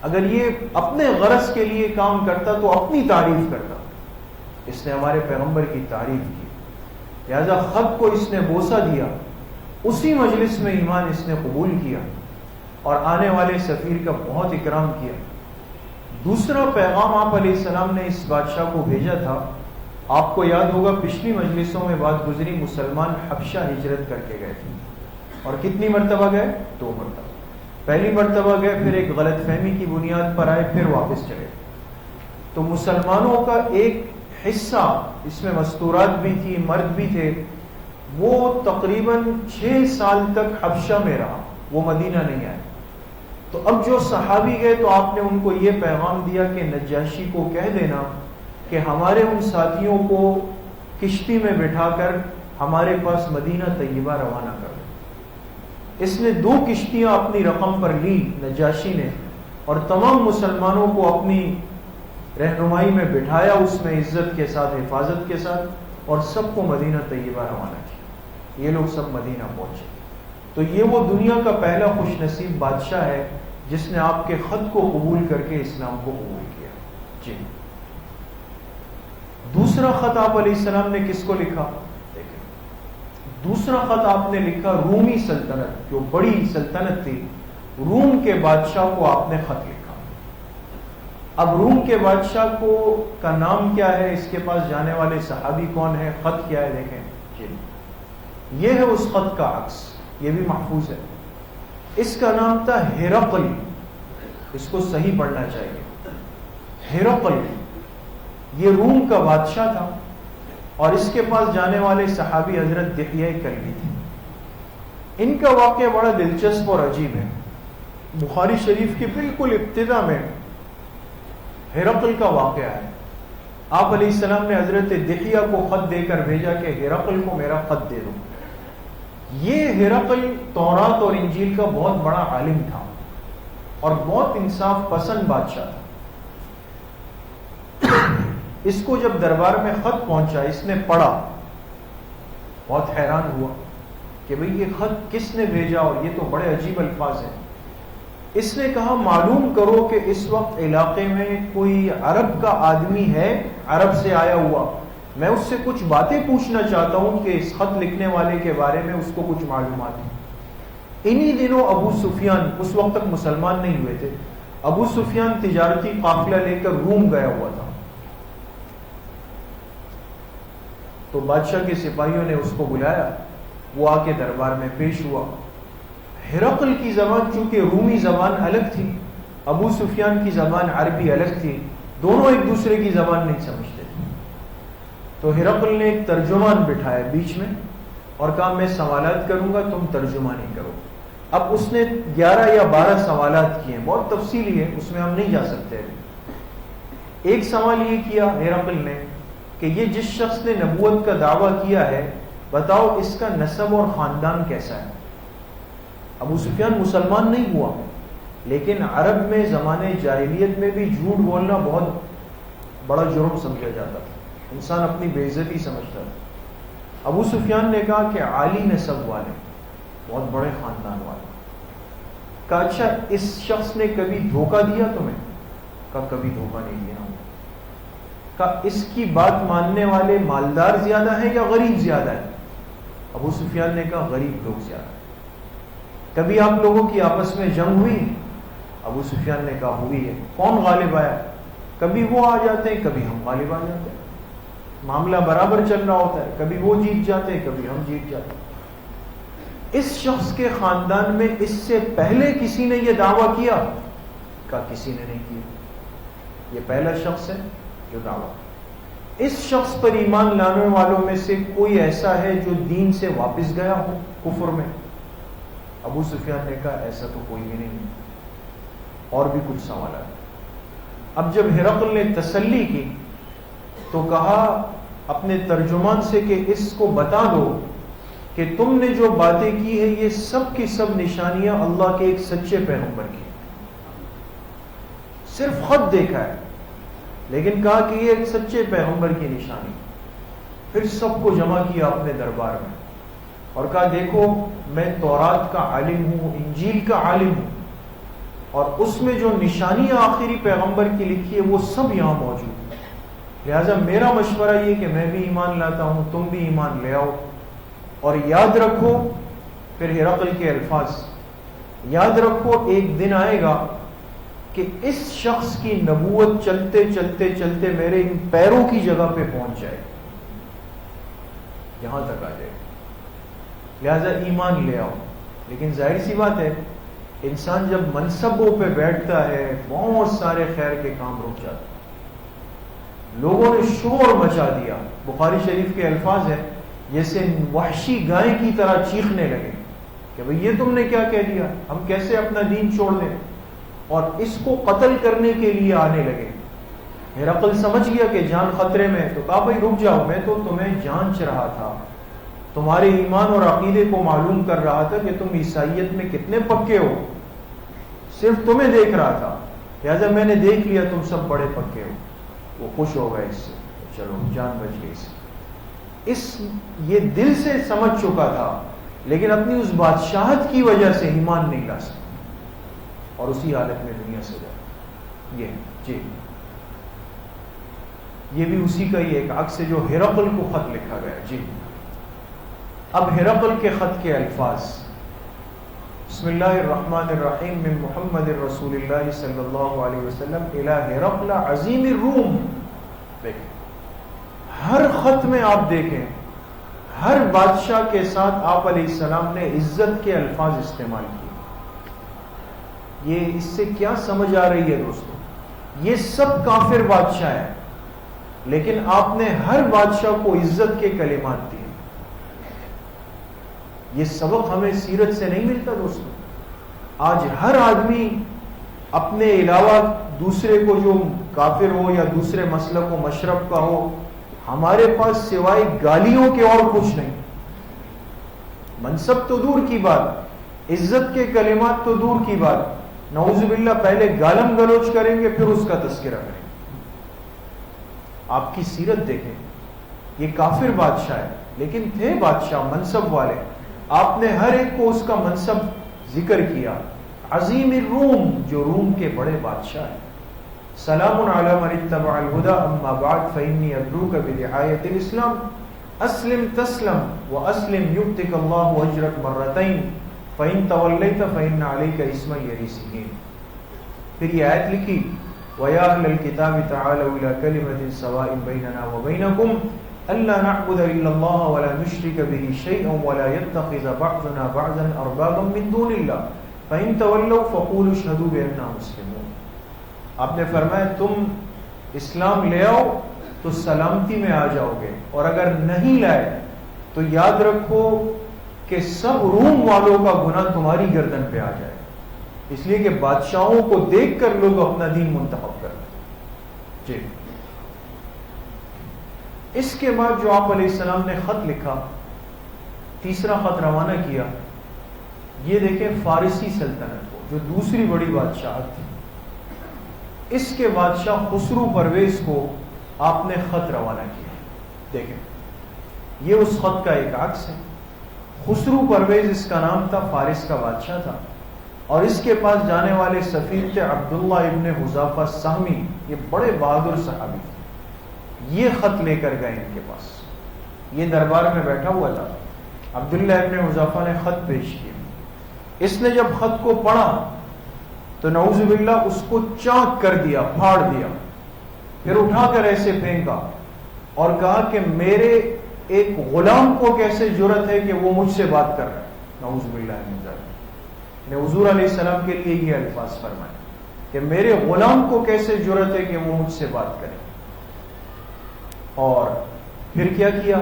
اگر یہ اپنے غرض کے لیے کام کرتا تو اپنی تعریف کرتا. اس نے ہمارے پیغمبر کی تعریف کی، لہذا خط کو اس نے بوسہ دیا، اسی مجلس میں ایمان اس نے قبول کیا اور آنے والے سفیر کا بہت اکرام کیا. دوسرا پیغام آپ علیہ السلام نے اس بادشاہ کو بھیجا تھا. آپ کو یاد ہوگا پچھلی مجلسوں میں بات گزری، مسلمان حبشہ ہجرت کر کے گئے تھے. اور کتنی مرتبہ گئے؟ 2 مرتبہ. پہلی مرتبہ گئے، پھر ایک غلط فہمی کی بنیاد پر آئے، پھر واپس چلے. تو مسلمانوں کا ایک حصہ، اس میں مستورات بھی تھی، مرد بھی تھے، وہ تقریباً 6 سال تک حبشہ میں رہا، وہ مدینہ نہیں آئے. تو اب جو صحابی گئے تو آپ نے ان کو یہ پیغام دیا کہ نجاشی کو کہہ دینا کہ ہمارے ان ساتھیوں کو کشتی میں بٹھا کر ہمارے پاس مدینہ طیبہ روانہ کر دیں. اس نے 2 کشتیاں اپنی رقم پر لی نجاشی نے، اور تمام مسلمانوں کو اپنی رہنمائی میں بٹھایا، اس میں عزت کے ساتھ، حفاظت کے ساتھ، اور سب کو مدینہ طیبہ روانہ کیا. یہ لوگ سب مدینہ پہنچے. تو یہ وہ دنیا کا پہلا خوش نصیب بادشاہ ہے جس نے آپ کے خط کو قبول کر کے اسلام کو قبول کیا. جی. دوسرا خط آپ علیہ السلام نے کس کو لکھا؟ دیکھیں، دوسرا خط آپ نے لکھا رومی سلطنت، جو بڑی سلطنت تھی، روم کے بادشاہ کو آپ نے خط لکھا. اب روم کے بادشاہ کو کا نام کیا ہے؟ اس کے پاس جانے والے صحابی کون ہے؟ خط کیا ہے؟ دیکھیں جی. یہ ہے اس خط کا عکس، یہ بھی محفوظ ہے. اس کا نام تھا ہرقل. اس کو صحیح پڑھنا چاہیے. ہرقل یہ روم کا بادشاہ تھا، اور اس کے پاس جانے والے صحابی حضرت دحیہ کلبی تھے. ان کا واقعہ بڑا دلچسپ اور عجیب ہے. بخاری شریف کی بالکل ابتدا میں ہرقل کا واقعہ ہے. آپ علیہ السلام نے حضرت دحیہ کو خط دے کر بھیجا کہ ہرقل کو میرا خط دے دو. یہ ہرقل تورات اور انجیل کا بہت بڑا عالم تھا اور بہت انصاف پسند بادشاہ تھا. اس کو جب دربار میں خط پہنچا، اس نے پڑھا، بہت حیران ہوا کہ بھئی یہ خط کس نے بھیجا، اور یہ تو بڑے عجیب الفاظ ہیں. اس نے کہا معلوم کرو کہ اس وقت علاقے میں کوئی عرب کا آدمی ہے، عرب سے آیا ہوا، میں اس سے کچھ باتیں پوچھنا چاہتا ہوں کہ اس خط لکھنے والے کے بارے میں اس کو کچھ معلومات ہیں. انہی دنوں ابو سفیان، اس وقت تک مسلمان نہیں ہوئے تھے، ابو سفیان تجارتی قافلہ لے کر روم گیا ہوا تھا. تو بادشاہ کے سپاہیوں نے اس کو بلایا، وہ آ کے دربار میں پیش ہوا. ہرقل کی زبان چونکہ رومی زبان الگ تھی، ابو سفیان کی زبان عربی الگ تھی، دونوں ایک دوسرے کی زبان نہیں سمجھتے تھے. تو ہرقل نے ایک ترجمان بٹھایا بیچ میں اور کہا میں سوالات کروں گا، تم ترجمانی کرو. اب اس نے 11 یا 12 سوالات کیے، بہت تفصیلی ہے، اس میں ہم نہیں جا سکتے. ایک سوال یہ کیا ہرقل نے کہ یہ جس شخص نے نبوت کا دعویٰ کیا ہے، بتاؤ اس کا نسب اور خاندان کیسا ہے. ابو سفیان مسلمان نہیں ہوا، لیکن عرب میں زمانے جاہلیت میں بھی جھوٹ بولنا بہت بڑا جرم سمجھا جاتا تھا، انسان اپنی بے عزتی سمجھتا تھا. ابو سفیان نے کہا کہ عالی نسب والے، بہت بڑے خاندان والے. کہا اچھا اس شخص نے کبھی دھوکہ دیا تمہیں؟ کہا کبھی دھوکہ نہیں دیا. کہا اس کی بات ماننے والے مالدار زیادہ ہیں یا غریب زیادہ ہیں؟ ابو سفیان نے کہا غریب لوگ زیادہ. کبھی آپ لوگوں کی آپس میں جنگ ہوئی؟ ابو سفیان نے کہا ہوئی ہے. کون غالب آیا؟ کبھی وہ آ جاتے ہیں، کبھی ہم غالب آ جاتے ہیں. معاملہ برابر چل رہا ہوتا ہے، کبھی وہ جیت جاتے ہیں، کبھی ہم جیت جاتے ہیں. اس شخص کے خاندان میں اس سے پہلے کسی نے یہ دعویٰ کیا؟ کہا کسی نے نہیں کیا، یہ پہلا شخص ہے جو دعویٰ. اس شخص پر ایمان لانے والوں میں سے کوئی ایسا ہے جو دین سے واپس گیا ہو کفر میں؟ ابو سفیان نے کہا ایسا تو کوئی بھی نہیں. اور بھی کچھ سوالات. اب جب ہرقل نے تسلی کی تو کہا اپنے ترجمان سے کہ اس کو بتا دو کہ تم نے جو باتیں کی ہے یہ سب کی سب نشانیاں اللہ کے ایک سچے پیغمبر کی. صرف خط دیکھا ہے لیکن کہا کہ یہ ایک سچے پیغمبر کی نشانی. پھر سب کو جمع کیا اپنے دربار میں. اور کہا دیکھو میں تورات کا عالم ہوں، انجیل کا عالم ہوں، اور اس میں جو نشانیاں آخری پیغمبر کی لکھی ہے وہ سب یہاں موجود ہیں، لہذا میرا مشورہ یہ کہ میں بھی ایمان لاتا ہوں، تم بھی ایمان لے آؤ۔ اور یاد رکھو، پھر ہرقل کے الفاظ، یاد رکھو ایک دن آئے گا کہ اس شخص کی نبوت چلتے چلتے چلتے میرے ان پیروں کی جگہ پہ پہنچ جائے، یہاں تک آ جائے، لہذا ایمان لے آؤ۔ لیکن ظاہر سی بات ہے، انسان جب منصبوں پہ بیٹھتا ہے بہت سارے خیر کے کام رک جاتے ہیں۔ لوگوں نے شور مچا دیا، بخاری شریف کے الفاظ ہیں جیسے وحشی گائے کی طرح چیخنے لگے کہ بھئی یہ تم نے کیا کہہ دیا، ہم کیسے اپنا دین چھوڑ دیں، اور اس کو قتل کرنے کے لیے آنے لگے۔ ہرقل سمجھ گیا کہ جان خطرے میں، تو کہا بھئی رک جاؤ، میں تو تمہیں جانچ رہا تھا، تمہارے ایمان اور عقیدے کو معلوم کر رہا تھا کہ تم عیسائیت میں کتنے پکے ہو، صرف تمہیں دیکھ رہا تھا، لہذا میں نے دیکھ لیا تم سب بڑے پکے ہو۔ وہ خوش ہو گئے اس سے، چلو جان بچ گئی سے۔ یہ دل سے سمجھ چکا تھا، لیکن اپنی اس بادشاہت کی وجہ سے ایمان نہیں لا سکتا، اور اسی حالت میں دنیا سے جائے۔ یہ بھی اسی کا ہی ایک عکس ہے جو ہرقل کو خط لکھا گیا۔ جی اب ہرقل کے خط کے الفاظ، بسم اللہ الرحمن الرحیم، من محمد رسول اللہ صلی اللہ علیہ وسلم الی ہرقل عظیم الروم۔ ہر خط میں آپ دیکھیں، ہر بادشاہ کے ساتھ آپ علیہ السلام نے عزت کے الفاظ استعمال کیے۔ یہ اس سے کیا سمجھ آ رہی ہے دوستو؟ یہ سب کافر بادشاہ ہیں، لیکن آپ نے ہر بادشاہ کو عزت کے کلمات دیے۔ یہ سبق ہمیں سیرت سے نہیں ملتا دوستو۔ آج ہر آدمی اپنے علاوہ دوسرے کو، جو کافر ہو یا دوسرے مسلک و مشرب کا ہو، ہمارے پاس سوائے گالیوں کے اور کچھ نہیں۔ منصب تو دور کی بات، عزت کے کلمات تو دور کی بات، نعوذ باللہ پہلے گالم گلوچ کریں گے پھر اس کا تذکرہ کریں گے۔ آپ کی سیرت دیکھیں، یہ کافر بادشاہ ہے لیکن تھے بادشاہ منصب والے، آپ نے ہر ایک کو اس کا منصب ذکر کیا۔ عظیم الروم، جو روم کے بڑے بادشاہ ہیں۔ سلام علی من اتبع الہدی اما بعد فانی ادعوک بدعایۃ الاسلام اسلم تسلم واسلم یؤتک اللہ اجرک مرتین فان تولیت فان علیک اسم یریسین۔ پھر یہ آیت لکھی، وَيَا أَهْلَ الْكِتَابِ تَعَالَوْا إِلَىٰ كَلِمَةٍ سَوَاءٍ بَيْنَنَا وَبَيْنَكُمْ أَلَّا نَعْبُدَ إِلَّا اللَّهَ وَلَا نُشْرِكَ بِهِ شَيْئًا وَلَا يَتَّخِذَ بَعْضُنَا بَعْضًا أَرْبَابًا مِّن دُونِ اللَّهِ فَإِن تَوَلَّوْا فَقُولُوا اشْهَدُوا بِأَنَّا مُسْلِمُونَ۔ آپ نے فرمایا تم اسلام لے آؤ تو سلامتی میں آ جاؤ گے، اور اگر نہیں لائے تو یاد رکھو کہ سب روم والوں کا گناہ تمہاری گردن پہ آ جائے، اس لیے کہ بادشاہوں کو دیکھ کر لوگ اپنا دین منتخب کرتے ہیں۔ جی اس کے بعد جو آپ علیہ السلام نے خط لکھا، تیسرا خط روانہ کیا، یہ دیکھیں فارسی سلطنت کو، جو دوسری بڑی بادشاہت تھی، اس کے بادشاہ خسرو پرویز کو آپ نے خط روانہ کیا۔ دیکھیں یہ اس خط کا ایک عکس ہے۔ خسرو پرویز اس کا نام تھا، فارس کا بادشاہ تھا، اور اس کے پاس جانے والے سفیر تھے عبداللہ ابن حذافہ سہمی، یہ بڑے بہادر صحابی تھے۔ یہ خط لے کر گئے ان کے پاس، یہ دربار میں بیٹھا ہوا تھا، عبداللہ ابن حذافہ نے خط پیش کیا۔ اس نے جب خط کو پڑھا تو نعوذ باللہ اس کو چاک کر دیا، پھاڑ دیا، پھر اٹھا کر ایسے پھینکا اور کہا کہ میرے ایک غلام کو کیسے جرأت ہے کہ وہ مجھ سے بات کر رہا ہے، نعوذ باللہ من ذلک۔ نے حضور علیہ السلام کے لیے یہ الفاظ فرمائے کہ میرے غلام کو کیسے جرأت ہے کہ وہ مجھ سے بات کرے۔ اور پھر کیا کیا؟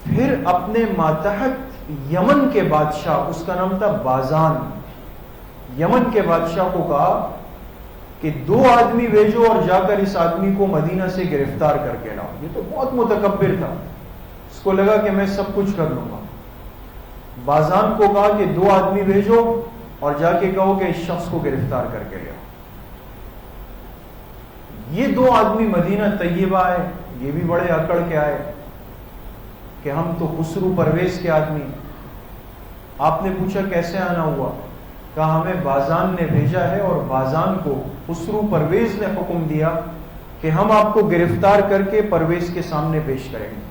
پھر اپنے ماتحت یمن کے بادشاہ، اس کا نام تھا بازان، یمن کے بادشاہ کو کہا کہ 2 آدمی بھیجو اور جا کر اس آدمی کو مدینہ سے گرفتار کر کے لاؤ۔ یہ تو بہت متکبر تھا، اس کو لگا کہ میں سب کچھ کر لوں گا۔ بازان کو کہا کہ 2 آدمی بھیجو اور جا کے کہو کہ اس شخص کو گرفتار کر کے لے آؤ۔ یہ 2 آدمی مدینہ طیبہ آئے، یہ بھی بڑے اکڑ کے آئے، کہ ہم تو خسرو پرویز کے آدمی ہیں۔ آپ نے پوچھا کیسے آنا ہوا؟ کہا ہمیں بازان نے بھیجا ہے اور بازان کو خسرو پرویز نے حکم دیا کہ ہم آپ کو گرفتار کر کے پرویز کے سامنے پیش کریں گے۔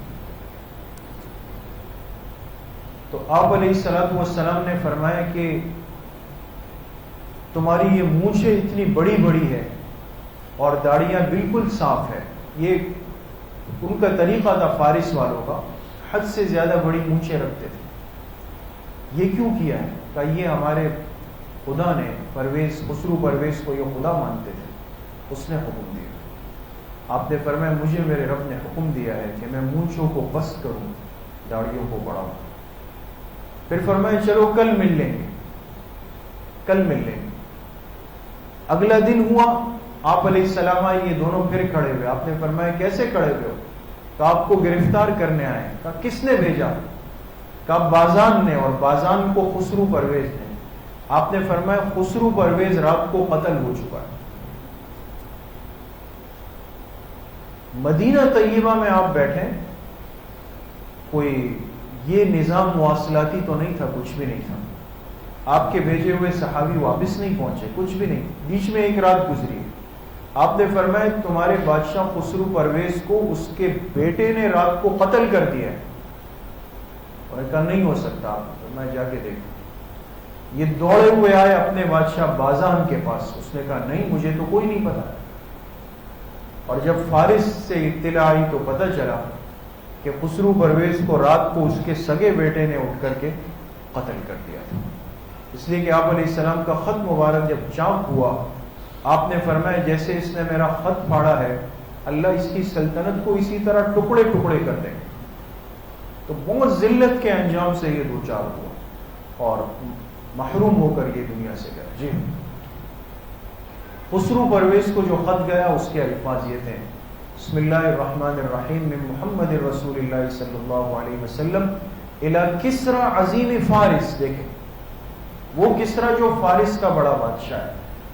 تو آپ علیہ الصلوۃ والسلام نے فرمایا کہ تمہاری یہ مونچھیں اتنی بڑی بڑی ہے اور داڑیاں بالکل صاف ہے۔ یہ ان کا طریقہ تھا فارس والوں کا، حد سے زیادہ بڑی مونچھیں رکھتے تھے۔ یہ کیوں کیا ہے؟ کہ یہ ہمارے خدا نے پرویز، خسرو پرویز کو یہ خدا مانتے تھے، اس نے حکم دیا۔ آپ نے فرمایا مجھے میرے رب نے حکم دیا ہے کہ میں مونچھوں کو بست کروں، داڑیوں کو بڑھاؤں۔ پھر فرمایا چلو کل مل لیں گے، کل مل لیں گے۔ اگلا دن ہوا، آپ علیہ السلام آئے، یہ دونوں پھر کھڑے ہوئے۔ آپ نے فرمایا کیسے کھڑے ہوئے ہو؟ تو آپ کو گرفتار کرنے آئے۔ کہا کس نے بھیجا؟ کہا بازان نے، اور بازان کو خسرو پرویز نے۔ آپ نے فرمایا خسرو پرویز رات کو قتل ہو چکا ہے۔ مدینہ طیبہ میں آپ بیٹھے، کوئی یہ نظام مواصلاتی تو نہیں تھا، کچھ بھی نہیں تھا۔ آپ کے بھیجے ہوئے صحابی واپس نہیں پہنچے، کچھ بھی نہیں، بیچ میں ایک رات گزری۔ آپ نے فرمایا تمہارے بادشاہ خسرو پرویز کو اس کے بیٹے نے رات کو قتل کر دیا ہے۔ اور کہا نہیں ہو سکتا، میں جا کے دیکھوں۔ یہ دوڑے ہوئے آئے اپنے بادشاہ بازان کے پاس، اس نے کہا نہیں مجھے تو کوئی نہیں پتا۔ اور جب فارس سے اطلاع آئی تو پتہ چلا کہ خسرو پرویز کو رات کو اس کے سگے بیٹے نے اٹھ کر کے قتل کر دیا تھا۔ اس لیے کہ آپ علیہ السلام کا خط مبارک جب چاک ہوا، آپ نے فرمایا جیسے اس نے میرا خط پھاڑا ہے، اللہ اس کی سلطنت کو اسی طرح ٹکڑے ٹکڑے کر دیں۔ تو بہت ذلت کے انجام سے یہ دوچار ہوا اور محروم ہو کر یہ دنیا سے گیا۔ جی خسرو پرویز کو جو خط گیا اس کے الفاظ یہ تھے، بسم اللہ الرحمن الرحیم من محمد رسول اللہ صلی اللہ علیہ وسلم الی کسرا عظیم فارس۔ دیکھیں وہ کسرا جو فارس کا بڑا بادشاہ ہے،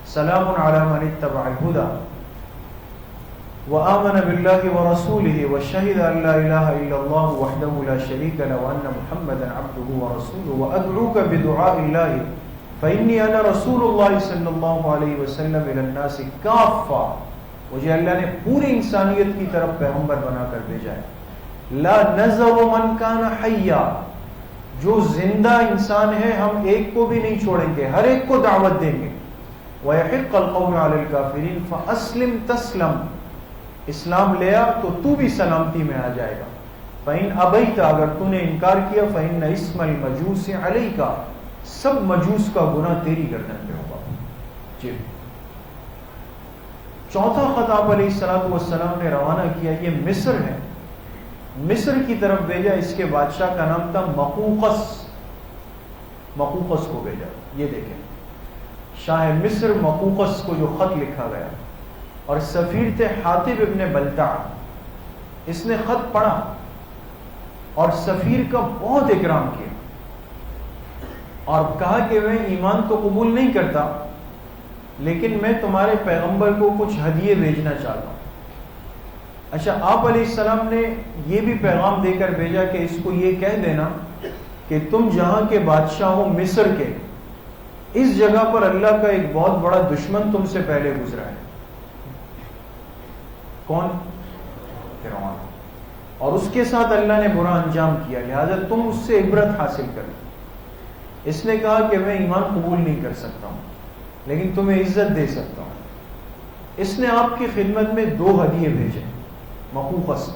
سلام علی من اتبع الہدی وآمن باللہ ورسولہ وشہد ان لا الہ الا اللہ وحدہ لا شریک لہ وان محمدا عبدہ ورسولہ وادعوک بدعاء اللہ فإنی انا رسول اللہ صلی اللہ علیہ وسلم الی الناس کافہ۔ مجھے اللہ نے پوری انسانیت کی طرف پیغمبر بنا کر بھیجا ہے۔ لا نذر من کان حیا، جو زندہ انسان ہے ہم ایک کو بھی نہیں چھوڑیں گے، ہر ایک کو دعوت دیں گے۔ وَيَحِقَّ الْقَوْلُ عَلَى الْكَافِرِينَ فَأَسْلِمْ تَسْلَمْ، اسلام لے آ تو تو بھی سلامتی میں آ جائے گا۔ فَإِنْ أَبَيْتَ، اگر تو نے انکار کیا، فَإِنَّ اسْمَ الْمَجُوسِ عَلَيْكَ، سب مجوس کا گناہ تیری گردن پہ ہوگا۔ جی چوتھا خط آپ علیہ الصلوۃ والسلام نے روانہ کیا، یہ مصر ہے، مصر کی طرف بھیجا۔ اس کے بادشاہ کا نام تھا مقوقس، مقوقس کو بھیجا۔ یہ دیکھیں شاہ مصر مقوقس کو جو خط لکھا گیا، اور سفیر تھے حاتب ابن بلتع۔ اس نے خط پڑھا اور سفیر کا بہت اکرام کیا اور کہا کہ میں ایمان تو قبول نہیں کرتا، لیکن میں تمہارے پیغمبر کو کچھ ہدیے بھیجنا چاہتا ہوں۔ اچھا آپ علیہ السلام نے یہ بھی پیغام دے کر بھیجا کہ اس کو یہ کہہ دینا کہ تم جہاں کے بادشاہ ہو مصر کے، اس جگہ پر اللہ کا ایک بہت بڑا دشمن تم سے پہلے گزرا ہے۔ کون؟ فرعون، اور اس کے ساتھ اللہ نے برا انجام کیا، لہذا تم اس سے عبرت حاصل کرو۔ اس نے کہا کہ میں ایمان قبول نہیں کر سکتا ہوں، لیکن تمہیں عزت دے سکتا ہوں۔ اس نے آپ کی خدمت میں 2 ہدیے بھیجے مقوقس۔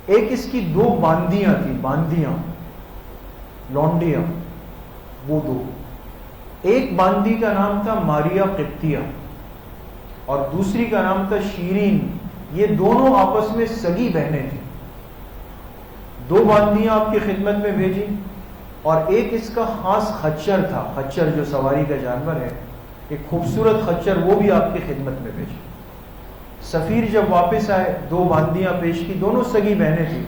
ایک اس کی 2 باندیاں تھی، باندیاں لونڈیاں، وہ 2۔ ایک باندی کا نام تھا ماریا قبطیہ اور دوسری کا نام تھا شیرین۔ یہ دونوں آپس میں سگی بہنیں تھیں۔ 2 باندیاں آپ کی خدمت میں بھیجی، اور ایک اس کا خاص خچر تھا، خچر جو سواری کا جانور ہے، ایک خوبصورت خچر، وہ بھی آپ کی خدمت میں بھیجی۔ سفیر جب واپس آئے 2 باندیاں پیش کی، دونوں سگی بہنیں تھیں۔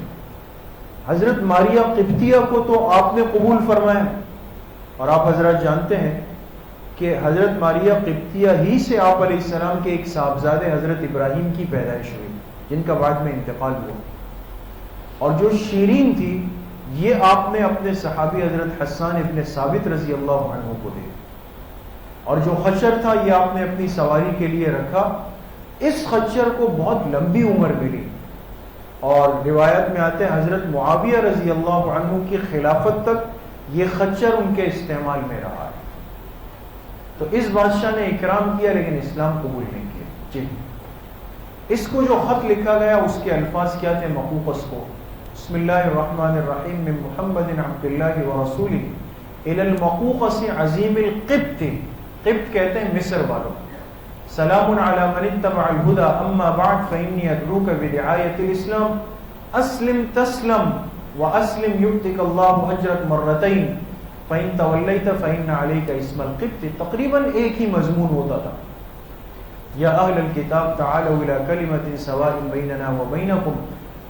حضرت ماریا قبطیہ کو تو آپ نے قبول فرمایا، اور آپ حضرات جانتے ہیں کہ حضرت ماریا قبطیہ ہی سے آپ علیہ السلام کے ایک صاحبزادے حضرت ابراہیم کی پیدائش ہوئی، جن کا بعد میں انتقال ہوا۔ اور جو شیرین تھی یہ آپ نے اپنے صحابی حضرت حسان ابن ثابت رضی اللہ عنہ کو دی، اور جو خچر تھا یہ آپ نے اپنی سواری کے لیے رکھا۔ اس خچر کو بہت لمبی عمر ملی، اور روایت میں آتے ہیں حضرت معاویہ رضی اللہ عنہ کی خلافت تک یہ خچر ان کے استعمال میں رہا ہے۔ تو اس بادشاہ نے اکرام کیا لیکن اسلام قبول نہیں کیا۔ جی، اس کو جو خط لکھا گیا اس کے الفاظ کیا تھے؟ مقوقس کو بسم اللہ الرحمن الرحیم من محمد عبد اللہ ورسولہ الی المقوقس عظیم القبط، قبط کہتے ہیں مصر والوں، سلام علی من اتبع الہدی اما بعد فانی ادعوک بدعایۃ الاسلام اسلم تسلم واسلم یؤتک اللہ اجرک مرتین فإن تولیت فإن علیک اسم القبط۔ تقریباً ایک ہی مضمون ہوتا تھا، یا اہل الکتاب تعالوا الی کلمۃ سواء بیننا وبینکم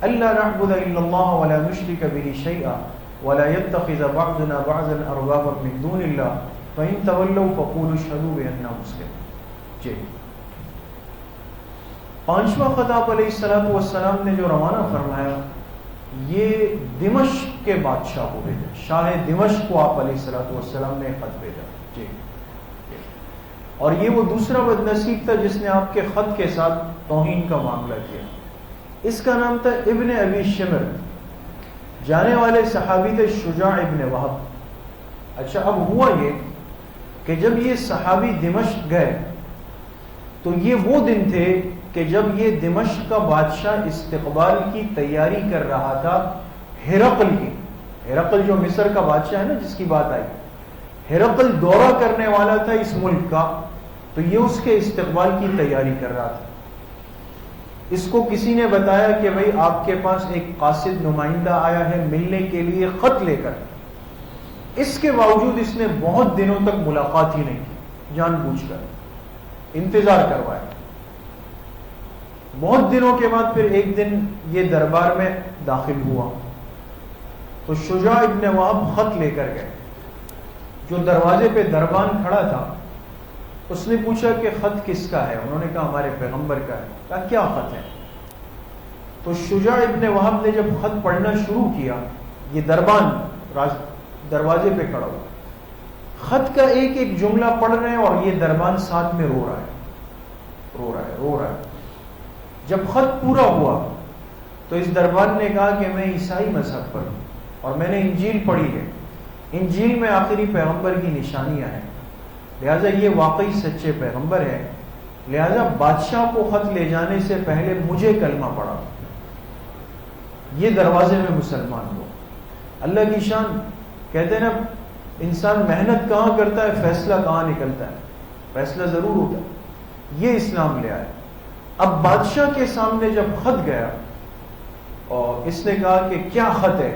الا نعبد الا اللہ ولا نشرک به شیئا ولا يتخذ بعضنا بعضا اربابا من دون اللہ فإن تولوا فقولوا اشهدوا بأننا مسلمون۔ جی، پانچواں خط آپ علیہ السلام والسلام نے جو روانہ فرمایا یہ دمشق کے بادشاہ کو بھیجا، شاہ دمشق کو آپ علیہ الصلوۃ والسلام نے خط بھیجا۔ جی، اور یہ وہ دوسرا بد نصیب تھا جس نے آپ کے خط کے ساتھ توہین کا معاملہ کیا۔ اس کا نام تھا ابن ابی شمر، جانے والے صحابی تھے شجاع ابن وہب۔ اچھا، اب ہوا یہ کہ جب یہ صحابی دمشق گئے تو یہ وہ دن تھے کہ جب یہ دمشق کا بادشاہ استقبال کی تیاری کر رہا تھا ہرقل کی۔ ہرقل جو مصر کا بادشاہ ہے نا جس کی بات آئی، ہرقل دورہ کرنے والا تھا اس ملک کا، تو یہ اس کے استقبال کی تیاری کر رہا تھا۔ اس کو کسی نے بتایا کہ بھئی آپ کے پاس ایک قاصد نمائندہ آیا ہے ملنے کے لیے خط لے کر۔ اس کے باوجود اس نے بہت دنوں تک ملاقات ہی نہیں کی، جان بوجھ کر انتظار کروایا۔ بہت دنوں کے بعد پھر ایک دن یہ دربار میں داخل ہوا تو شجاع ابن وہب خط لے کر گئے۔ جو دروازے پہ دربان کھڑا تھا اس نے پوچھا کہ خط کس کا ہے؟ انہوں نے کہا ہمارے پیغمبر کا ہے۔ کہا کیا خط ہے؟ تو شجاع ابن وہب نے جب خط پڑھنا شروع کیا، یہ دربان دروازے پہ کھڑا ہوا، خط کا ایک ایک جملہ پڑھ رہے ہیں اور یہ دربان ساتھ میں رو رہا ہے۔ جب خط پورا ہوا تو اس دربان نے کہا کہ میں عیسائی مذہب پر ہوں اور میں نے انجیل پڑھی ہے، انجیل میں آخری پیغمبر کی نشانیاں ہیں، لہذا یہ واقعی سچے پیغمبر ہے، لہذا بادشاہ کو خط لے جانے سے پہلے مجھے کلمہ پڑھا، یہ دروازے میں مسلمان ہو۔ اللہ کی شان، کہتے ہیں نا انسان محنت کہاں کرتا ہے فیصلہ کہاں نکلتا ہے، فیصلہ ضرور ہوتا ہے، یہ اسلام لے آئے۔ اب بادشاہ کے سامنے جب خط گیا اور اس نے کہا کہ کیا خط ہے؟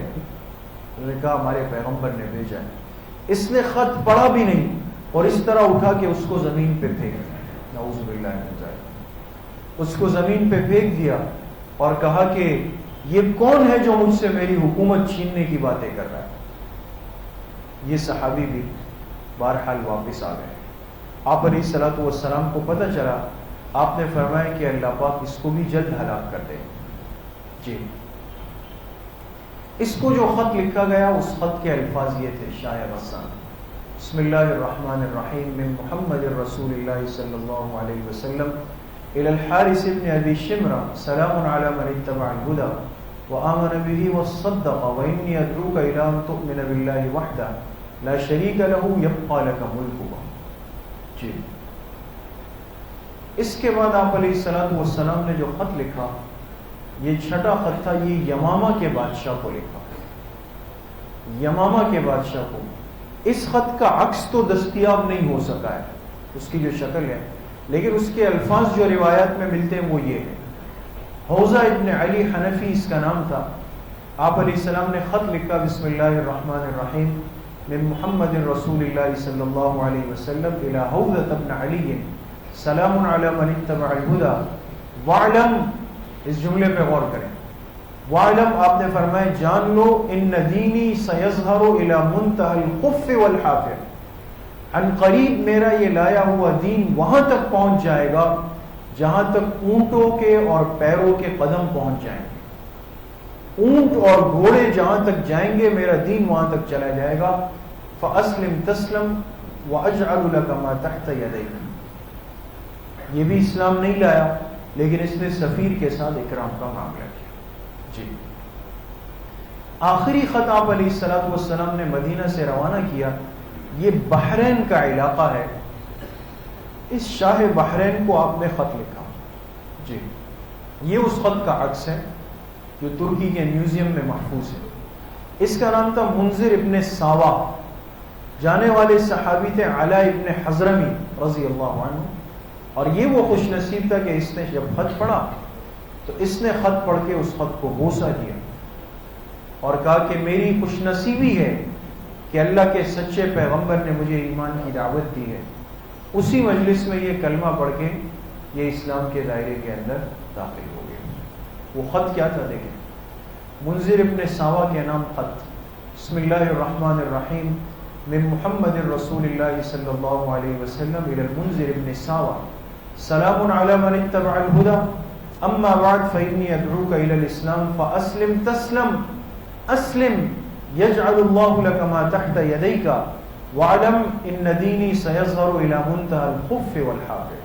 انہوں نے کہا ہمارے پیغمبر نے بھیجا ہے۔ اس نے خط پڑھا بھی نہیں اور اس طرح اٹھا کے اس کو زمین پہ پھینک دیا، نعوذ باللہ من ذالک، اس کو زمین پہ پھینک دیا اور کہا کہ یہ کون ہے جو مجھ سے میری حکومت چھیننے کی باتیں کر رہا ہے؟ یہ صحابی بھی بہرحال واپس آ گئے۔ آپ علیہ الصلوۃ والسلام کو پتہ چلا، آپ نے فرمایا کہ اللہ پاک اس کو بھی جلد ہلاک کر دے۔ جی، اس کو جو خط لکھا گیا اس خط کے الفاظ یہ تھے، شاہ غسان، بسم اللہ الرحمن الرحیم من محمد رسول اللہ صلی اللہ علیہ وسلم الی الحارث بن ابی شمرہ سلام علی من اتبع الہدی وآمن به وصدق وانی ادعوک الی ان تؤمن باللہ وحدہ لا شریک لہ یبقى لک ملکہ۔ جی، اس کے بعد آپ علیہ الصلوۃ والسلام نے جو خط لکھا یہ چھٹا خط تھا، یہ یمامہ کے بادشاہ کو لکھا، یمامہ کے بادشاہ کو۔ اس خط کا عکس تو دستیاب نہیں ہو سکا ہے، اس کی جو شکل ہے، لیکن اس کے الفاظ جو روایات میں ملتے ہیں وہ یہ ہے۔ حوزہ ابن علی حنفی اس کا نام تھا۔ آپ علیہ السلام نے خط لکھا، بسم اللہ الرحمن الرحیم من محمد رسول اللہ صلی اللہ علیہ وسلم الی حوزہ ابن علی سلام علی من اتبع الہدی وعلم، اس جملے پہ غور کریں، وعلم آپ نے فرمایا جان لو ان دینی سیظہر الی منتہی الخف والحافر، عن قریب میرا یہ لایا ہوا دین وہاں تک پہنچ جائے گا جہاں تک اونٹوں کے اور پیروں کے قدم پہنچ جائیں گے۔ اونٹ اور گھوڑے جہاں تک جائیں گے میرا دین وہاں تک چلا جائے گا. فَأَسْلِمْ تَسْلَمْ وَأَجْعَلُ لَكَ مَا تَحْتَ يَدَيْكَ. یہ بھی اسلام نہیں لایا لیکن اس نے سفیر کے ساتھ اکرام کا معاملہ کیا. جی آخری خط آپ علیہ الصلوۃ والسلام نے مدینہ سے روانہ کیا. یہ بحرین کا علاقہ ہے. اس شاہ بحرین کو آپ نے خط لکھا. جی یہ اس خط کا عکس ہے جو ترکی کے میوزیم میں محفوظ ہے. اس کا نام تھا منذر ابن ساوا. جانے والے صحابی تھے علا ابن حضرمی رضی اللہ عنہ. اور یہ وہ خوش نصیب تھا کہ اس نے جب خط پڑھا تو اس نے خط پڑھ کے اس خط کو بوسہ دیا اور کہا کہ میری خوش نصیبی ہے کہ اللہ کے سچے پیغمبر نے مجھے ایمان کی دعوت دی ہے. اسی مجلس میں یہ کلمہ پڑھ کے یہ اسلام کے دائرے کے اندر داخل ہو گئے. وہ خط کیا تھا دیکھیں, منذر ابن ساوا کے نام خط. بسم اللہ الرحمن الرحیم من محمد رسول اللہ صلی اللہ علیہ وسلم الى المنذر ابن ساوا سلام علی من اتبع الهدى اما بعد فإنی ادعوک الى الاسلام فاسلم تسلم اسلم يجعل الله لك ما تحت يديك وعلم ان دینی سيظهر الى منتهى الخف والحافر.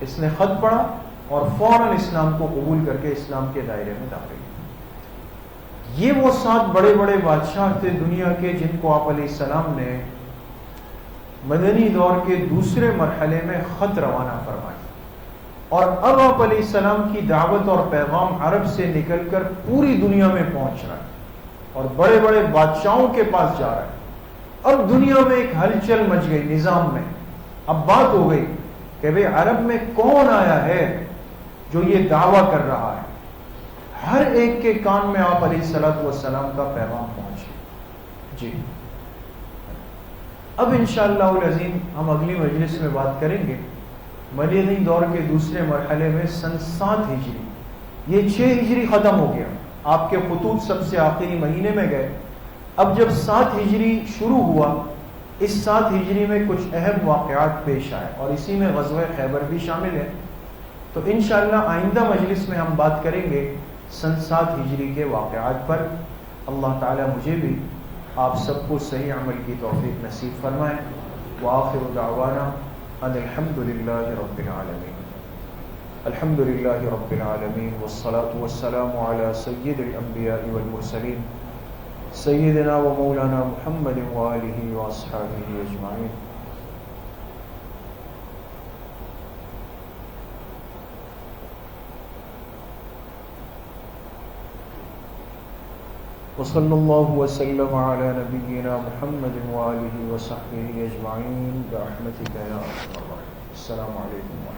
اس نے خط پڑھا اور فوراً اسلام کو قبول کر کے اسلام کے دائرے میں داخل. یہ وہ 7 بڑے بڑے بادشاہ تھے دنیا کے جن کو آپ علیہ السلام نے مدنی دور کے دوسرے مرحلے میں خط روانہ فرمائے. اور اب آپ علیہ السلام کی دعوت اور پیغام عرب سے نکل کر پوری دنیا میں پہنچ رہا ہے اور بڑے بڑے بادشاہوں کے پاس جا رہا ہے. اب دنیا میں ایک ہلچل مچ گئی نظام میں. اب بات ہو گئی کہ بھئی عرب میں کون آیا ہے جو یہ دعویٰ کر رہا ہے. ہر ایک کے کان میں آپ علیہ الصلوۃ والسلام کا پیغام پہنچے. جی اب انشاءاللہ العظیم ہم اگلی مجلس میں بات کریں گے مدنی دور کے دوسرے مرحلے میں سن 7 ہجری. یہ 6 ہجری ختم ہو گیا, آپ کے خطوط سب سے آخری مہینے میں گئے. اب جب 7 ہجری شروع ہوا, اس 7 ہجری میں کچھ اہم واقعات پیش آئے اور اسی میں غزوہ خیبر بھی شامل ہے. تو انشاءاللہ آئندہ مجلس میں ہم بات کریں گے سن 7 ہجری کے واقعات پر. اللہ تعالی مجھے بھی آپ سب کو صحیح عمل کی توفیق نصیب فرمائے. وآخر دعوانا ان الحمد للہ رب العالمین. الحمد للہ رب العالمین والصلاة والسلام علی سید الانبیاء والمرسلین سیدنا و مولانا محمد وآلہ واصحابہ اجمعین. وصلی اللہ وسلم علی نبینا محمد وآلہ وصحبہ اجمعین برحمتک یا ارحم الراحمین. السلام علیکم.